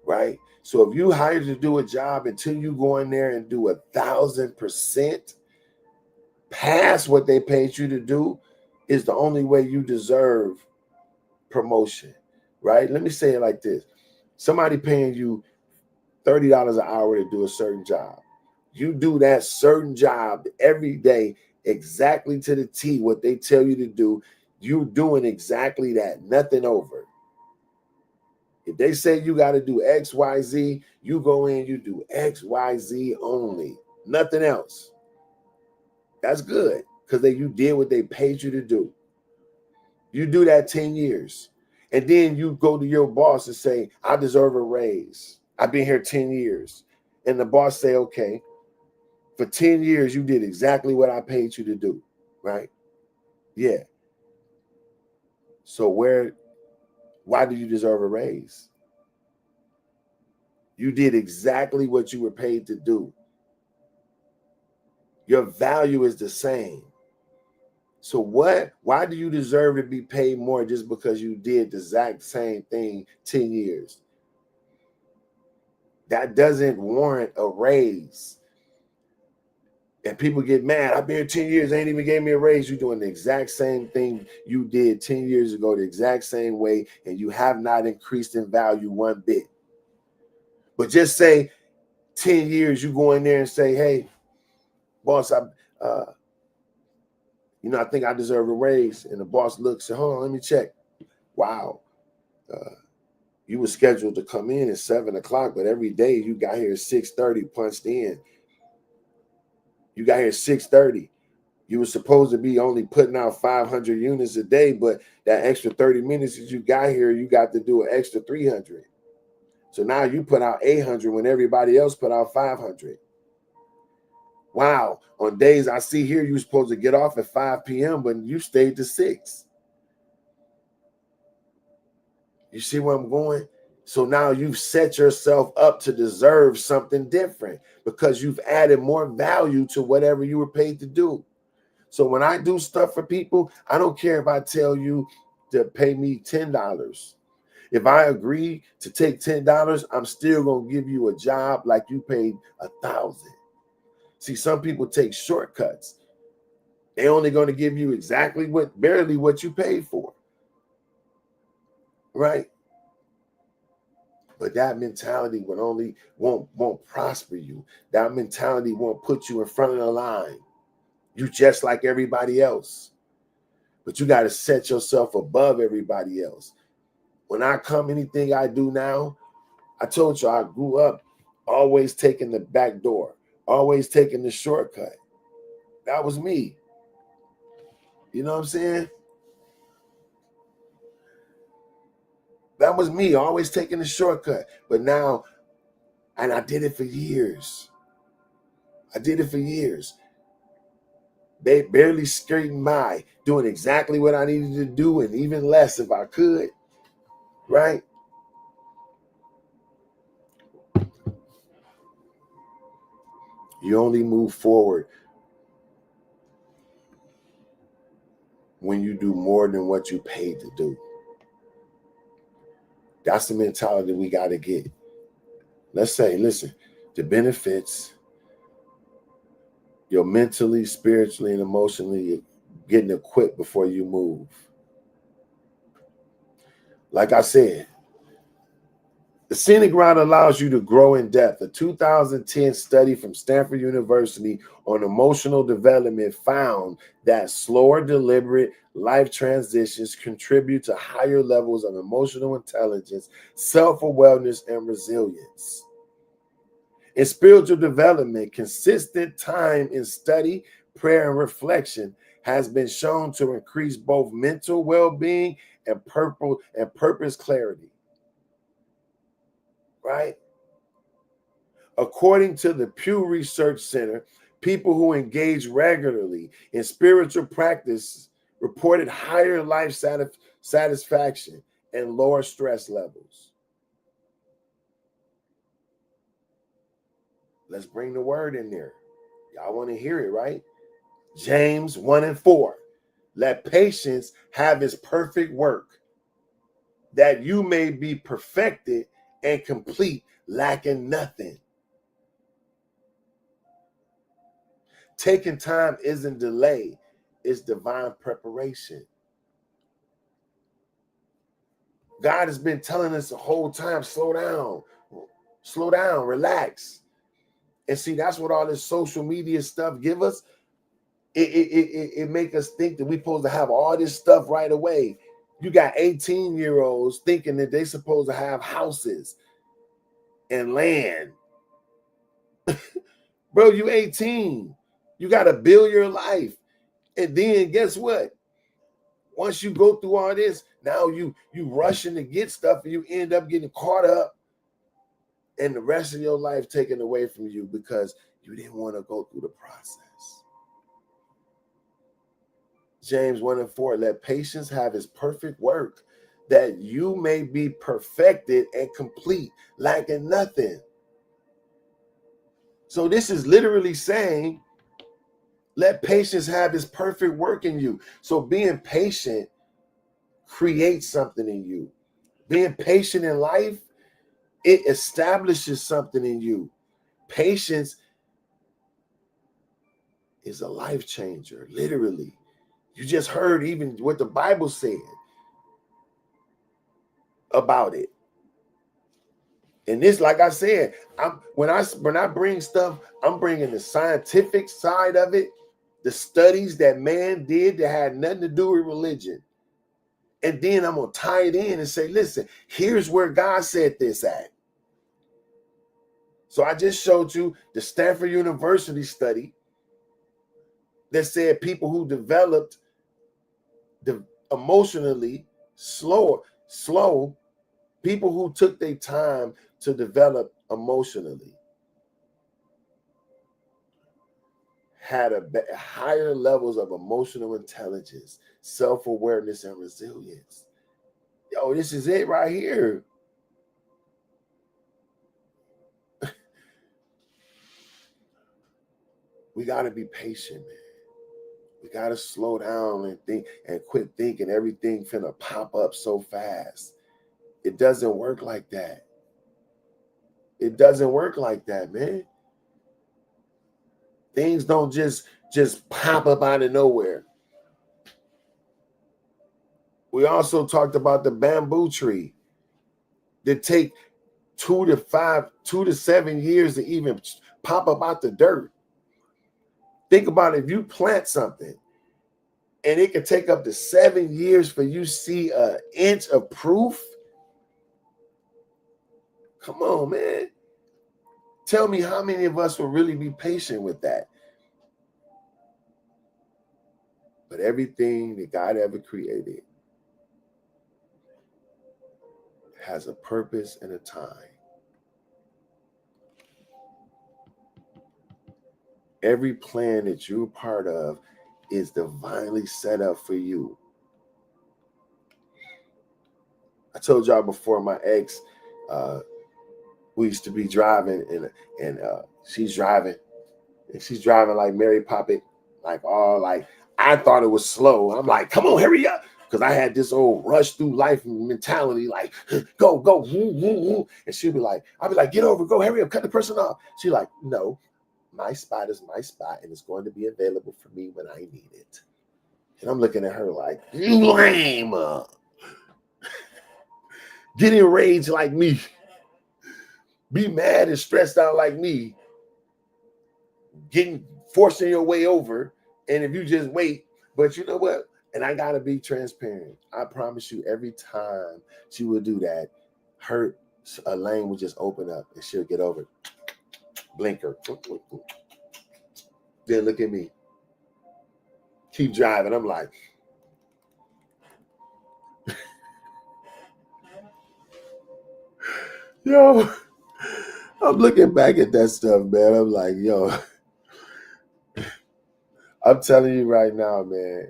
right? So if you hired to do a job, until you go in there and do 1,000% past what they paid you to do, is the only way you deserve promotion, right? Let me say it like this. Somebody paying you $30 an hour to do a certain job. You do that certain job every day exactly to the T, what they tell you to do. You're doing exactly that, nothing over. If they say you got to do X, Y, Z, you go in, you do X, Y, Z only, nothing else. That's good because you did what they paid you to do. You do that 10 years. And then you go to your boss and say, I deserve a raise. I've been here 10 years. And the boss say, okay, for 10 years, you did exactly what I paid you to do, right? Yeah. So why do you deserve a raise? You did exactly what you were paid to do. Your value is the same. So why do you deserve to be paid more just because you did the exact same thing 10 years? That doesn't warrant a raise. And people get mad. I've been here 10 years, they ain't even gave me a raise. You're doing the exact same thing you did 10 years ago, the exact same way, and you have not increased in value one bit. But just say 10 years, you go in there and say, hey, boss, I think I deserve a raise. And the boss looks, hold on, let me check. Wow. You were scheduled to come in at 7 o'clock, but every day you got here at 6:30 punched in. You got here at 6:30. You were supposed to be only putting out 500 units a day, but that extra 30 minutes that you got here, you got to do an extra 300. So now you put out 800 when everybody else put out 500. Wow. On days I see here, you're supposed to get off at 5 p.m., but you stayed to 6. You see where I'm going? So now you've set yourself up to deserve something different because you've added more value to whatever you were paid to do. So when I do stuff for people, I don't care if I tell you to pay me $10. If I agree to take $10, I'm still going to give you a job like you paid 1,000. See, some people take shortcuts. They're only going to give you exactly barely what you paid for. Right? But that mentality won't prosper you. That mentality won't put you in front of the line. You just like everybody else. But you got to set yourself above everybody else. When I come, anything I do now, I told you I grew up always taking the back door, always taking the shortcut. That was me. You know what I'm saying? That was me, always taking the shortcut. But now, and I did it for years. They barely skirting by, doing exactly what I needed to do and even less if I could, right? You only move forward when you do more than what you paid to do. That's the mentality we got to get. Let's say, listen, the benefits, you're mentally, spiritually, and emotionally getting equipped before you move. Like I said, the Scenic Route allows you to grow in depth. A 2010 study from Stanford University on emotional development found that slower, deliberate life transitions contribute to higher levels of emotional intelligence, self-awareness, and resilience. In spiritual development, consistent time in study, prayer, and reflection has been shown to increase both mental well-being and purpose clarity. Right? According to the Pew Research Center, people who engage regularly in spiritual practice reported higher life satisfaction and lower stress levels. Let's bring the word in there. Y'all want to hear it, right? James 1:4. Let patience have its perfect work, that you may be perfected and complete, lacking nothing. Taking time isn't delay, it's divine preparation. God has been telling us the whole time, slow down, relax. And see, that's what all this social media stuff give us. It make us think that we're supposed to have all this stuff right away. You got 18-year-olds thinking that they're supposed to have houses and land. Bro, you 18. You got to build your life. And then guess what? Once you go through all this, now you rushing to get stuff and you end up getting caught up and the rest of your life taken away from you because you didn't want to go through the process. James 1:4, let patience have its perfect work, that you may be perfected and complete, lacking nothing. So this is literally saying, let patience have its perfect work in you. So being patient creates something in you. Being patient in life, it establishes something in you. Patience is a life changer, literally. You just heard even what the Bible said about it. And this, like I said, when I bring stuff, I'm bringing the scientific side of it, the studies that man did that had nothing to do with religion. And then I'm going to tie it in and say, listen, here's where God said this at. So I just showed you the Stanford University study that said people who developed emotionally slow, people who took their time to develop emotionally had higher levels of emotional intelligence, self-awareness, and resilience. Yo, this is it right here. We got to be patient, man. We got to slow down and think and quit thinking everything finna pop up so fast. It doesn't work like that. It doesn't work like that, man. Things don't just pop up out of nowhere. We also talked about the bamboo tree that take 2 to 7 years to even pop up out the dirt. Think about it, if you plant something and it can take up to 7 years for you to see an inch of proof. Come on, man. Tell me how many of us will really be patient with that? But everything that God ever created has a purpose and a time. Every plan that you're part of is divinely set up for you. I told y'all before, my ex, we used to be driving and she's driving And she's driving like Mary Poppins, like all like, I thought it was slow. I'm like, come on, hurry up. Because I had this old rush through life mentality, like, go, go, woo, woo, woo. And she'll be like, I'll be like, get over, go, hurry up, cut the person off. She's like, no, my spot is my spot, and it's going to be available for me when I need it. And I'm looking at her like, you lame. Get enraged like me. Be mad and stressed out like me. Forcing your way over. And if you just wait, but you know what? And I got to be transparent. I promise you, every time she would do that, a lane would just open up and she'll get over. Blinker. Then look at me. Keep driving. I'm like, yo, I'm looking back at that stuff, man. I'm like, yo, I'm telling you right now, man,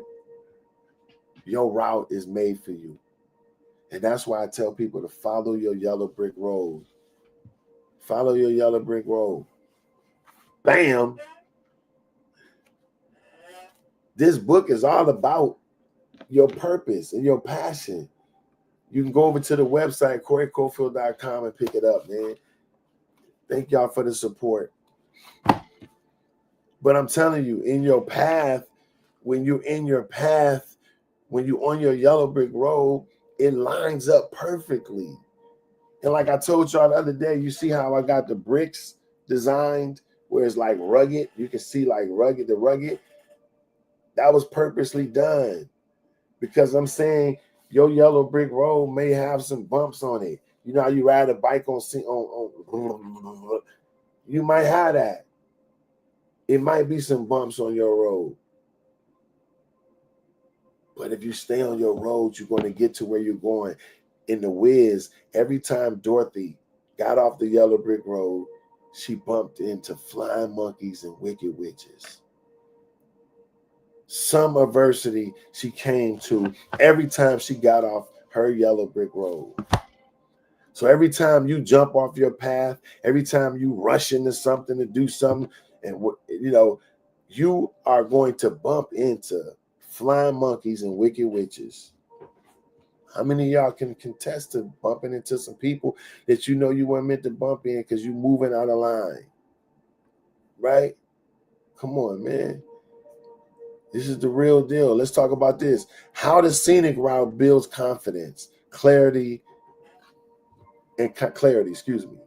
your route is made for you. And that's why I tell people to follow your yellow brick road. Follow your yellow brick road. Bam. This book is all about your purpose and your passion. You can go over to the website, CoreyCofield.com, and pick it up, man. Thank y'all for the support. But I'm telling you, in your path, when you're on your yellow brick road, it lines up perfectly. And like I told y'all the other day, you see how I got the bricks designed where it's like rugged? You can see like rugged. That was purposely done. Because I'm saying your yellow brick road may have some bumps on it. You know how you ride a bike on you might have that. It might be some bumps on your road. But if you stay on your road, you're going to get to where you're going. In The Wiz, every time Dorothy got off the yellow brick road, she bumped into flying monkeys and wicked witches. Some adversity she came to every time she got off her yellow brick road. So every time you jump off your path, every time you rush into something to do something, and you are going to bump into flying monkeys and wicked witches. How many of y'all can contest to bumping into some people that you know you weren't meant to bump in because you're moving out of line? Right? Come on, man. This is the real deal. Let's talk about this. How the Scenic Route builds confidence, clarity, excuse me.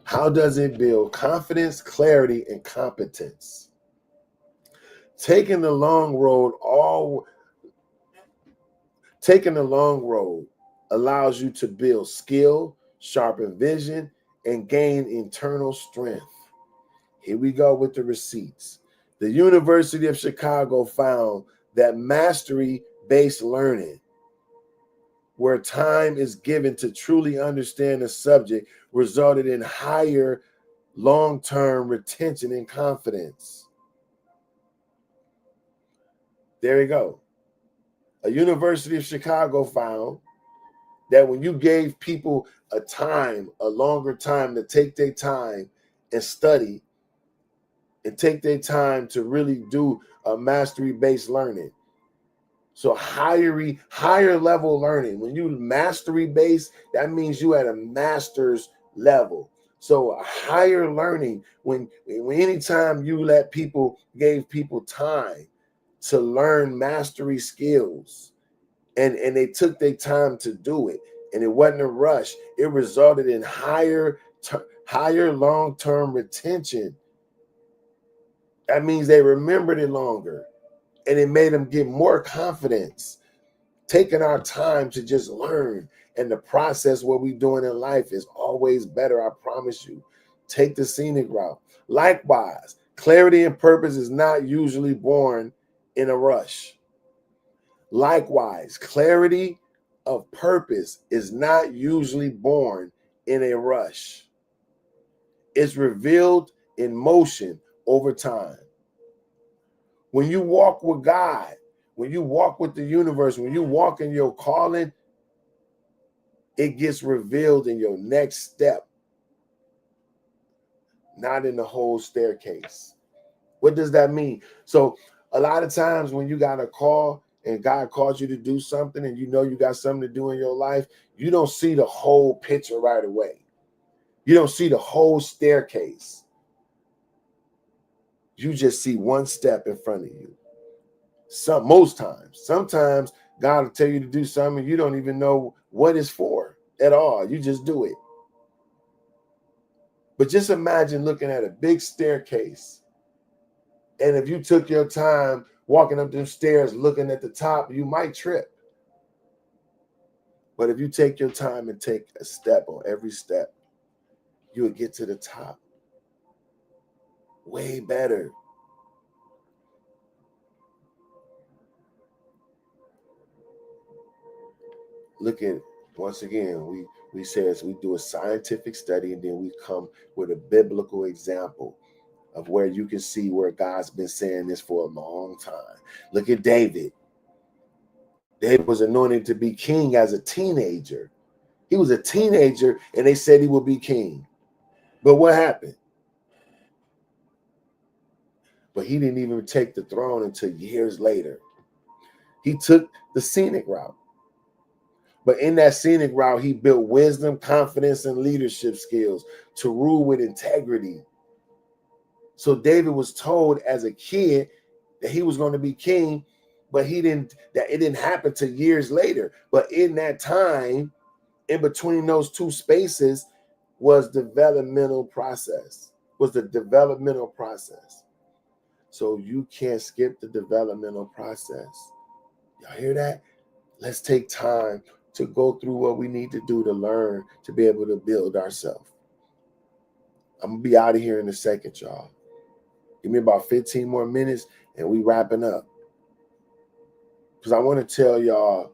How does it build confidence, clarity, and competence? Taking the long road allows you to build skill, sharpen vision, and gain internal strength. Here we go with the receipts. The University of Chicago found that mastery-based learning, where time is given to truly understand a subject, resulted in higher long-term retention and confidence. There you go. A University of Chicago found that when you gave people a longer time to take their time and study and take their time to really do a mastery-based learning. So higher level learning. When you mastery-based, that means you at a master's level. So a higher learning, when anytime you gave people time to learn mastery skills, and they took their time to do it, and it wasn't a rush, it resulted in higher long-term retention. That means they remembered it longer, and it made them get more confidence. Taking our time to just learn, and the process, what we're doing in life, is always better, I promise you. Take the Scenic Route. Likewise, clarity and purpose is not usually born in a rush. Likewise, clarity of purpose is not usually born in a rush. It's revealed in motion over time. When you walk with God, when you walk with the universe, when you walk in your calling, it gets revealed in your next step. not in the whole staircase. What does that mean? So a lot of times when you got a call and God calls you to do something and you know you got something to do in your life, you don't see the whole picture right away. You don't see the whole staircase. You just see one step in front of you. Most times. Sometimes God will tell you to do something you don't even know what it's for at all. You just do it. But just imagine looking at a big staircase. And if you took your time walking up them stairs looking at the top, you might trip. But if you take your time and take a step on every step, you would get to the top. Way better. Look at, once again, we says we do a scientific study and then we come with a biblical example of where you can see where God's been saying this for a long time. Look at David. David was anointed to be king as a teenager. He was a teenager and they said he would be king. But what happened? But he didn't even take the throne until years later. He took the scenic route. But in that scenic route, he built wisdom, confidence, and leadership skills to rule with integrity. So David was told as a kid that he was going to be king, but it didn't happen till years later. But in that time, in between those two spaces, was the developmental process. So you can't skip the developmental process. Y'all hear that? Let's take time to go through what we need to do to learn to be able to build ourselves. I'm going to be out of here in a second, y'all. Give me about 15 more minutes and we wrapping up. Because I want to tell y'all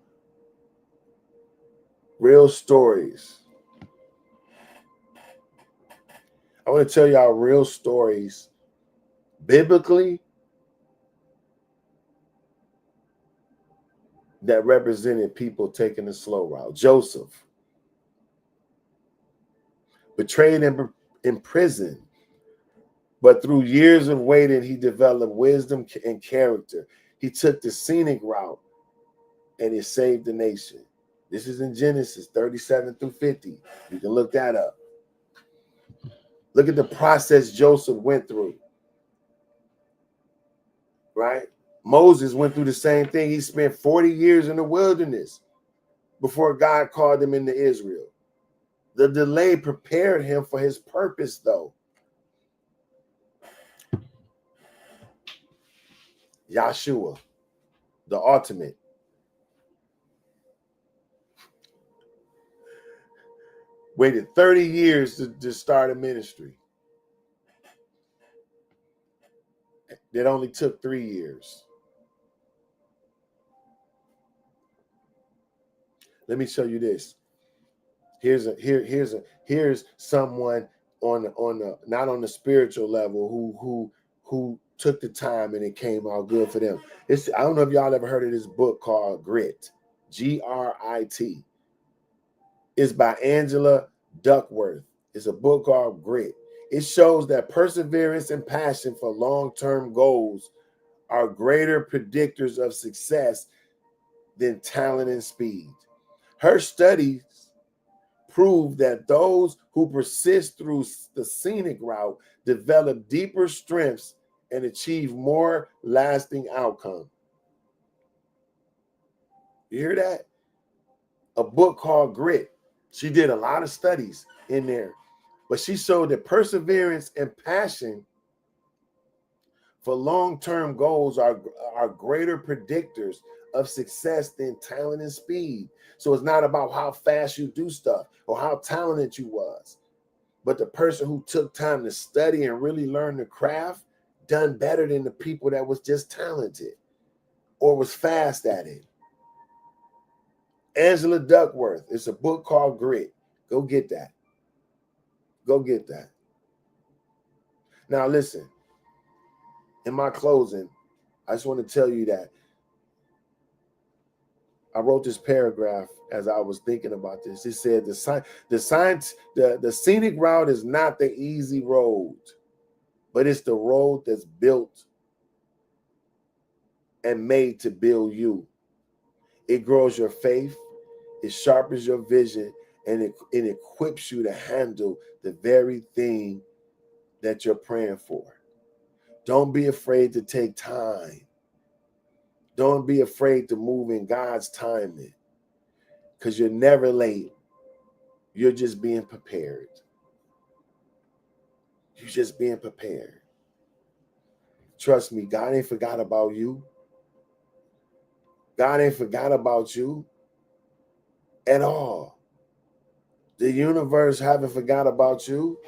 real stories. I want to tell y'all real stories biblically that represented people taking the slow route. Joseph, betrayed and imprisoned, but through years of waiting, he developed wisdom and character. He took the scenic route and he saved the nation. This is in Genesis 37 through 50. You can look that up. Look at the process Joseph went through. Right? Moses went through the same thing. He spent 40 years in the wilderness before God called him into Israel. The delay prepared him for his purpose, though. Yahshua, the ultimate. Waited 30 years to start a ministry. It only took 3 years. Let me show you this. Here's someone on the not on the spiritual level who took the time and it came out good for them. I don't know if y'all ever heard of this book called Grit, Grit. It's by Angela Duckworth. It's a book called Grit. It shows that perseverance and passion for long-term goals are greater predictors of success than talent and speed. Her studies prove that those who persist through the scenic route develop deeper strengths and achieve more lasting outcome. You hear that? A book called Grit. She did a lot of studies in there, but she showed that perseverance and passion for long-term goals are greater predictors of success than talent and speed. So it's not about how fast you do stuff or how talented you was, but the person who took time to study and really learn the craft done better than the people that was just talented or was fast at it. Angela Duckworth. It's a book called Grit. Go get that. Go get that. Now listen, in my closing, I just want to tell you that I wrote this paragraph as I was thinking about this. It said the scenic route is not the easy road, but it's the road that's built and made to build you. It grows your faith, it sharpens your vision, and it equips you to handle the very thing that you're praying for. Don't be afraid to take time. Don't be afraid to move in God's timing, because you're never late. You're just being prepared. You're just being prepared. Trust me, God ain't forgot about you. God ain't forgot about you at all. The universe haven't forgot about you.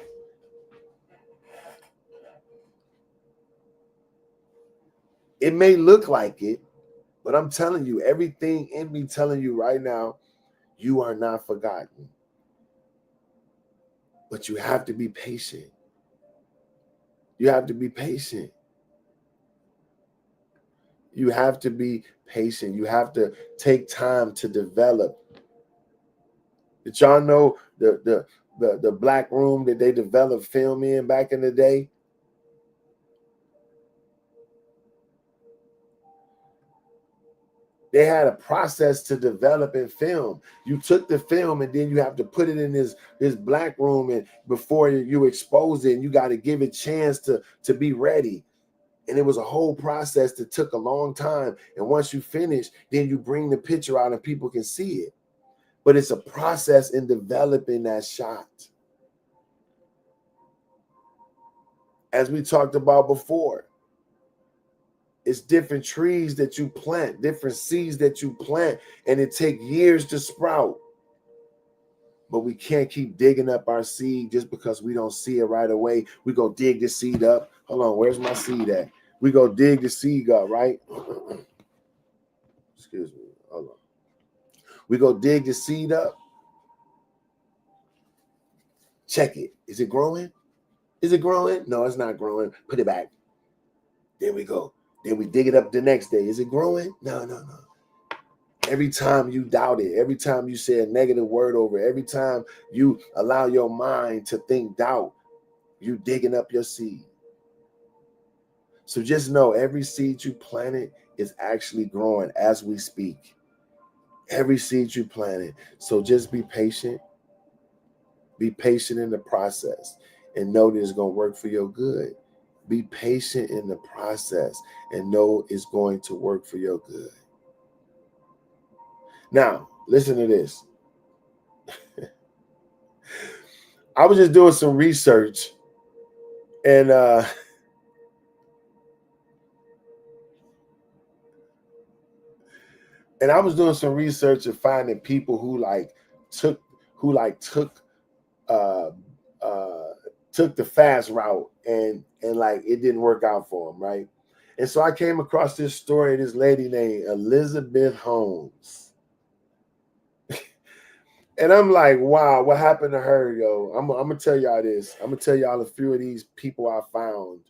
It may look like it, but I'm telling you, everything in me telling you right now, you are not forgotten. But you have to be patient. You have to be patient. You have to be patient. You have to take time to develop. Did y'all know the black room that they developed film in back in the day? They had a process to develop in film. You took the film and then you have to put it in this black room, and before you expose it, and you got to give it a chance to be ready. And it was a whole process that took a long time. And once you finish, then you bring the picture out and people can see it. But it's a process in developing that shot. As we talked about before, it's different trees that you plant, different seeds that you plant, and it takes years to sprout. But we can't keep digging up our seed just because we don't see it right away. We go dig the seed up. Hold on, where's my seed at? We go dig the seed up, right? Excuse me. Hold on. We go dig the seed up. Check it. Is it growing? Is it growing? No, it's not growing. Put it back. There we go. Then we dig it up the next day. Is it growing? No. Every time you doubt it, every time you say a negative word over it, every time you allow your mind to think doubt, you digging up your seed. So just know every seed you planted is actually growing as we speak. Every seed you planted. So just be patient. Be patient in the process and know that it's going to work for your good. Be patient in the process and know it's going to work for your good. Now, listen to this. I was just doing some research, and I was doing some research and finding people who took the fast route and like it didn't work out for them, right? And so I came across this story of this lady named Elizabeth Holmes. And I'm like, wow, what happened to her, yo? I'm gonna tell y'all this. I'm gonna tell y'all a few of these people I found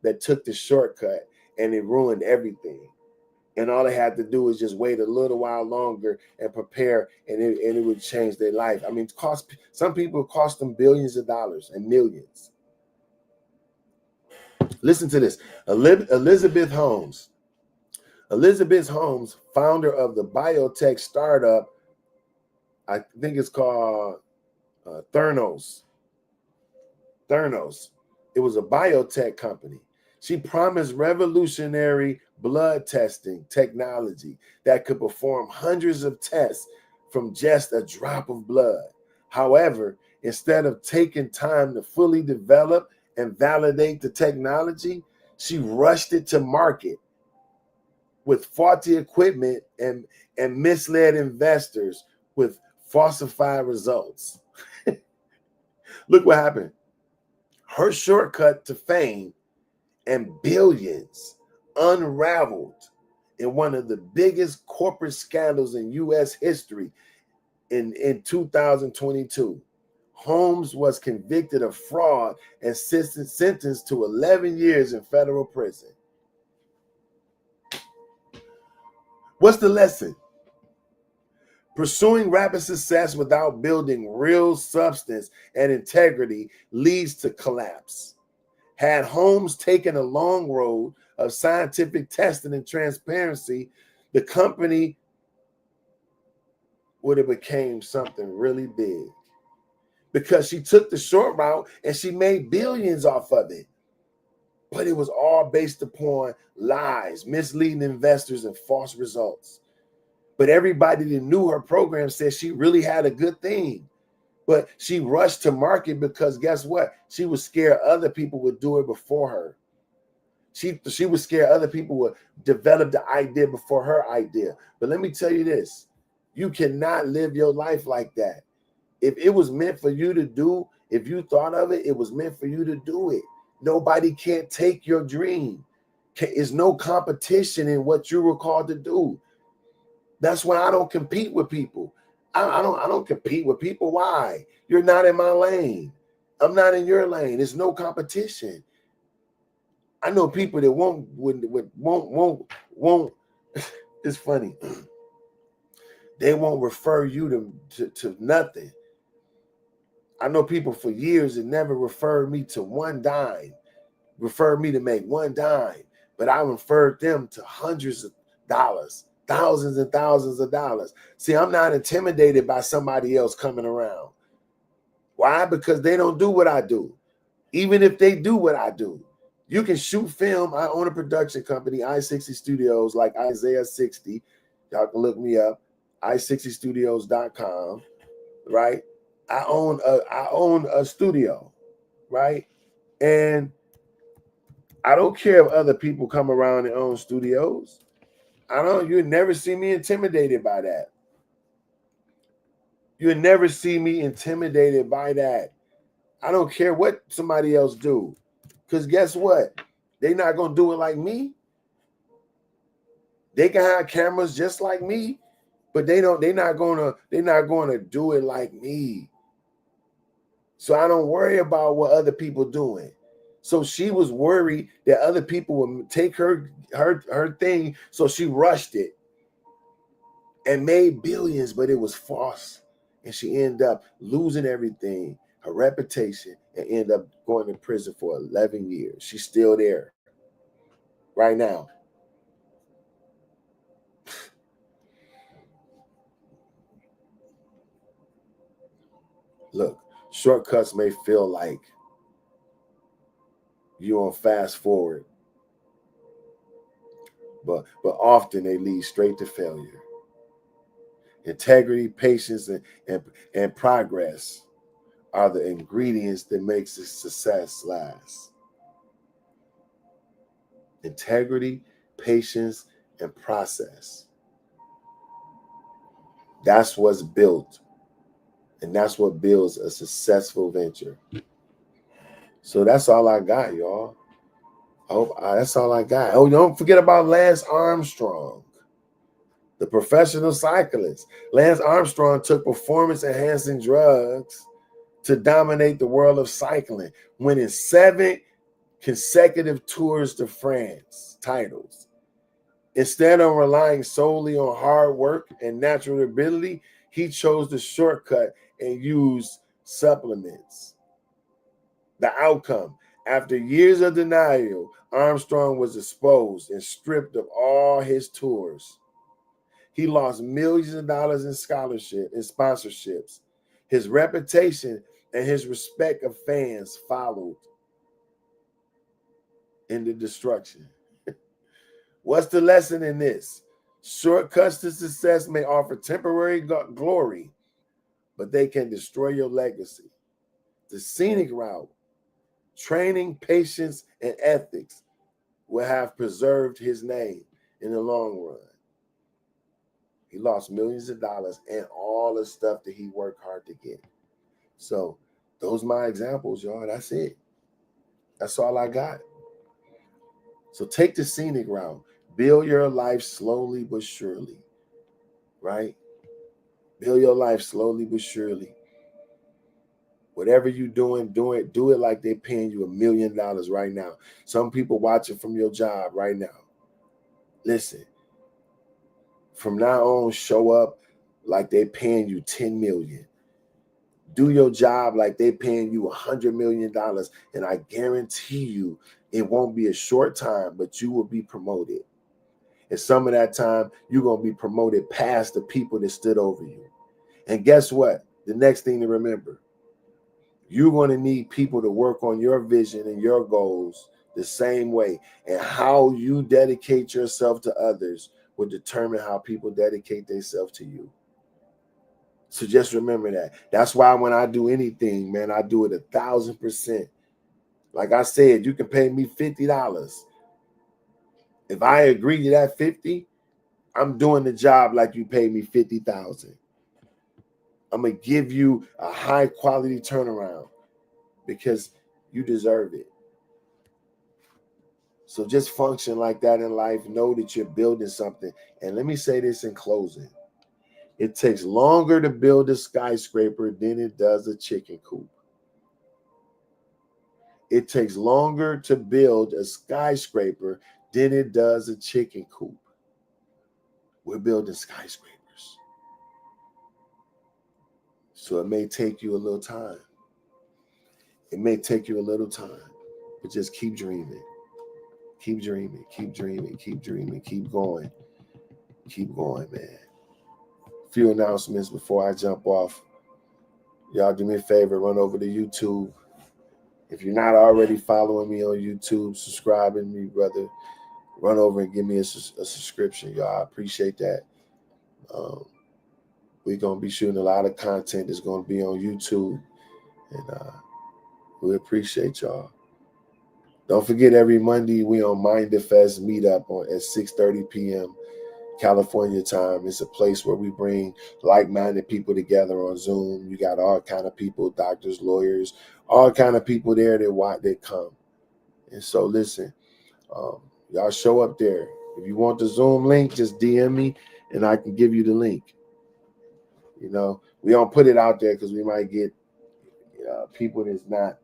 that took the shortcut and it ruined everything. And all they had to do was just wait a little while longer and prepare, and it would change their life. I mean, some people cost them billions of dollars and millions. Listen to this. Elizabeth Holmes. Elizabeth Holmes, founder of the biotech startup, I think it's called Theranos. It was a biotech company. She promised revolutionary blood testing technology that could perform hundreds of tests from just a drop of blood. However, instead of taking time to fully develop and validate the technology, she rushed it to market with faulty equipment and misled investors with falsified results. Look what happened. Her shortcut to fame and billions unraveled in one of the biggest corporate scandals in U.S. history in 2022. Holmes was convicted of fraud and sentenced to 11 years in federal prison. What's the lesson? Pursuing rapid success without building real substance and integrity leads to collapse. Had Holmes taken a long road of scientific testing and transparency, the company would have became something really big, because she took the short route and she made billions off of it. But it was all based upon lies, misleading investors, and false results. But everybody that knew her program said she really had a good thing. But she rushed to market because guess what? She was scared other people would do it before her. She was scared other people would develop the idea before her idea. But let me tell you this. You cannot live your life like that. If it was meant for you to do, if you thought of it, it was meant for you to do it. Nobody can't take your dream. There's no competition in what you were called to do. That's why I don't compete with people. I don't compete with people. Why? You're not in my lane. I'm not in your lane. There's no competition. I know people that won't. It's funny. They won't refer you to nothing. I know people for years that never referred me to one dime, referred me to make one dime, but I referred them to hundreds of dollars, thousands and thousands of dollars. See, I'm not intimidated by somebody else coming around. Why? Because they don't do what I do. Even if they do what I do, you can shoot film. I own a production company, I-60 Studios, like Isaiah 60. Y'all can look me up, i60studios.com, right? I own a studio, right? And I don't care if other people come around and own studios. You'll never see me intimidated by that. You'll never see me intimidated by that. I don't care what somebody else do. Because guess what? They're not going to do it like me. They can have cameras just like me, but they're not going to do it like me. So I don't worry about what other people doing. So she was worried that other people would take her thing, so she rushed it and made billions, but it was false. And she ended up losing everything, her reputation, and ended up going to prison for 11 years. She's still there right now. Look, shortcuts may feel like you on fast forward, but often they lead straight to failure. Integrity, patience, and progress are the ingredients that makes success last. Integrity, patience, and process. That's what's built, and that's what builds a successful venture. So that's all I got, y'all. That's all I got. Oh, don't forget about Lance Armstrong, the professional cyclist. Lance Armstrong took performance-enhancing drugs to dominate the world of cycling, winning 7 consecutive Tours de France titles. Instead of relying solely on hard work and natural ability, he chose the shortcut and used supplements. The outcome: after years of denial, Armstrong was exposed and stripped of all his tours. He lost millions of dollars in scholarship and sponsorships. His reputation and his respect of fans followed in the destruction. What's the lesson in this? Shortcuts to success may offer temporary glory, but they can destroy your legacy. The scenic route, training, patience, and ethics will have preserved his name in the long run. He lost millions of dollars and all the stuff that he worked hard to get. So those are my examples, y'all. That's it. That's all I got. So take the scenic route. Build your life slowly but surely, right? Build your life slowly but surely. Whatever you're doing, do it like they're paying you $1 million right now. Some people watching from your job right now. Listen, from now on, show up like they're paying you 10 million. Do your job like they're paying you $100 million. And I guarantee you it won't be a short time, but you will be promoted. And some of that time, you're going to be promoted past the people that stood over you. And guess what? The next thing to remember, you're going to need people to work on your vision and your goals the same way. And how you dedicate yourself to others will determine how people dedicate themselves to you. So just remember that. That's why when I do anything, man, I do it 1,000%. Like I said, you can pay me $50. If I agree to that 50, I'm doing the job like you paid me 50,000. I'm going to give you a high quality turnaround because you deserve it. So just function like that in life. Know that you're building something. And let me say this in closing. It takes longer to build a skyscraper than it does a chicken coop. It takes longer to build a skyscraper than it does a chicken coop. We're building skyscrapers. So it may take you a little time. It may take you a little time, but just keep dreaming. Keep dreaming, keep dreaming, keep dreaming, keep going. Keep going, man. A few announcements before I jump off. Y'all do me a favor, run over to YouTube. If you're not already following me on YouTube, subscribing me, brother, run over and give me a subscription, y'all. I appreciate that. We're going to be shooting a lot of content that's going to be on YouTube, and we appreciate y'all. Don't forget, every Monday we on Mind the Fest meetup at 6:30 p.m. California time. It's a place where we bring like-minded people together on Zoom. You got all kind of people, doctors, lawyers, all kind of people there that come. And so listen, y'all show up there. If you want the Zoom link, just DM me and I can give you the link. You know, we don't put it out there because we might get people that's not.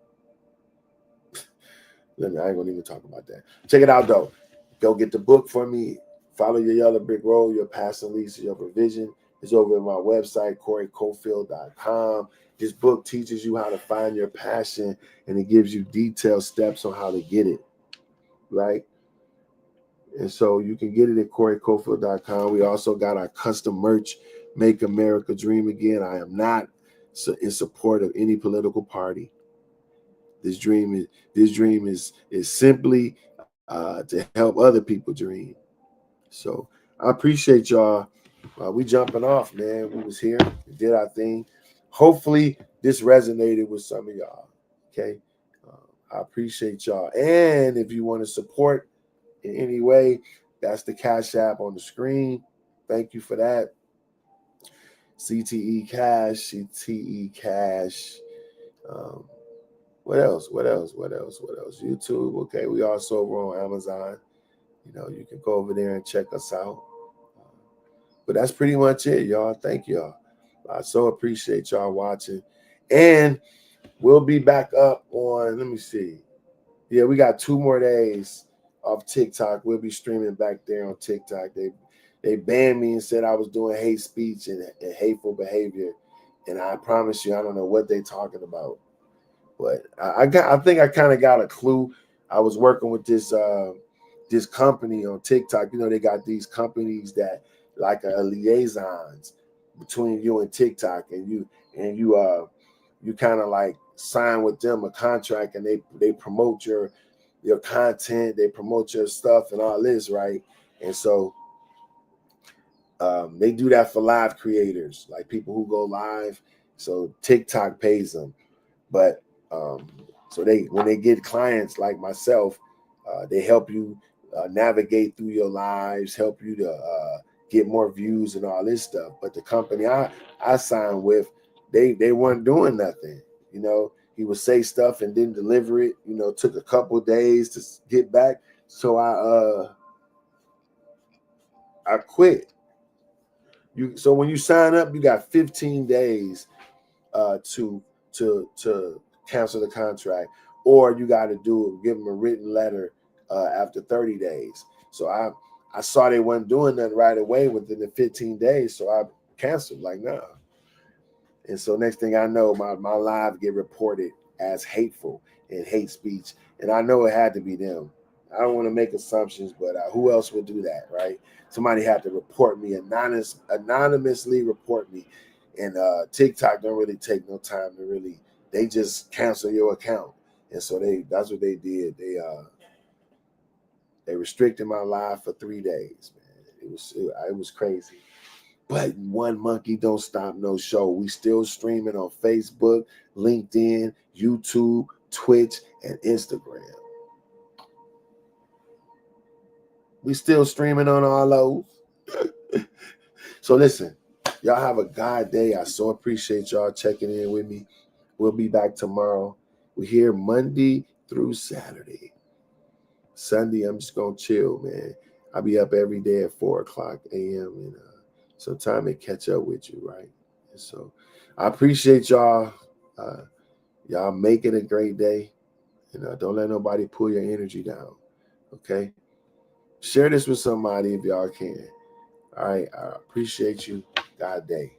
I ain't gonna even talk about that. Check it out though. Go get the book for me. Follow your yellow brick road, your passion leads to your provision. It's over at my website, CoreyCofield.com. This book teaches you how to find your passion, and it gives you detailed steps on how to get it, right? And so you can get it at CoreyCofield.com. We also got our custom merch, Make America Dream Again. I am not in support of any political party. This dream is simply to help other people dream. So I appreciate y'all. We jumping off, man. We was here, we did our thing. Hopefully this resonated with some of y'all. Okay, I appreciate y'all. And if you want to support in any way, that's the Cash App on the screen. Thank you for that. CTE Cash, CTE Cash. What else? YouTube. Okay, we also over on Amazon. You know, you can go over there and check us out. But that's pretty much it, y'all. Thank y'all. I so appreciate y'all watching. And we'll be back up on, let me see. Yeah, we got 2 more days of TikTok. We'll be streaming back there on TikTok. They banned me and said I was doing hate speech and hateful behavior. And I promise you, I don't know what they're talking about. But I think I kind of got a clue. I was working with this company on TikTok. You know, they got these companies that like liaisons between you and TikTok, and you kind of like sign with them a contract, and they promote your content, they promote your stuff and all this, right? And so they do that for live creators, like people who go live. So TikTok pays them, but so when they get clients like myself, they help you navigate through your lives, help you to get more views and all this stuff. But the company I signed with, they weren't doing nothing. You know, he would say stuff and didn't deliver it. You know, took a couple of days to get back. So I quit. So when you sign up, you got 15 days to cancel the contract, or you got to give them a written letter after 30 days. So I saw they wasn't doing nothing right away within the 15 days, so I canceled. Like, nah. And so next thing I know, my live get reported as hateful and hate speech. And I know it had to be them. I don't want to make assumptions, but who else would do that, right? Somebody had to report me, anonymously report me. And TikTok don't really take no time to really, they just cancel your account. And so that's what they did. They restricted my live for 3 days, man. It was crazy. But one monkey don't stop no show. We still streaming on Facebook, LinkedIn, YouTube, Twitch, and Instagram. We still streaming on all those. So listen, y'all have a God day. I so appreciate y'all checking in with me. We'll be back tomorrow. We're here Monday through Saturday. Sunday, I'm just going to chill, man. I'll be up every day at 4 o'clock a.m. and sometime to catch up with you, right? And so I appreciate y'all. Y'all make it a great day. Don't let nobody pull your energy down, okay? Share this with somebody if y'all can. All right, I appreciate you. God day.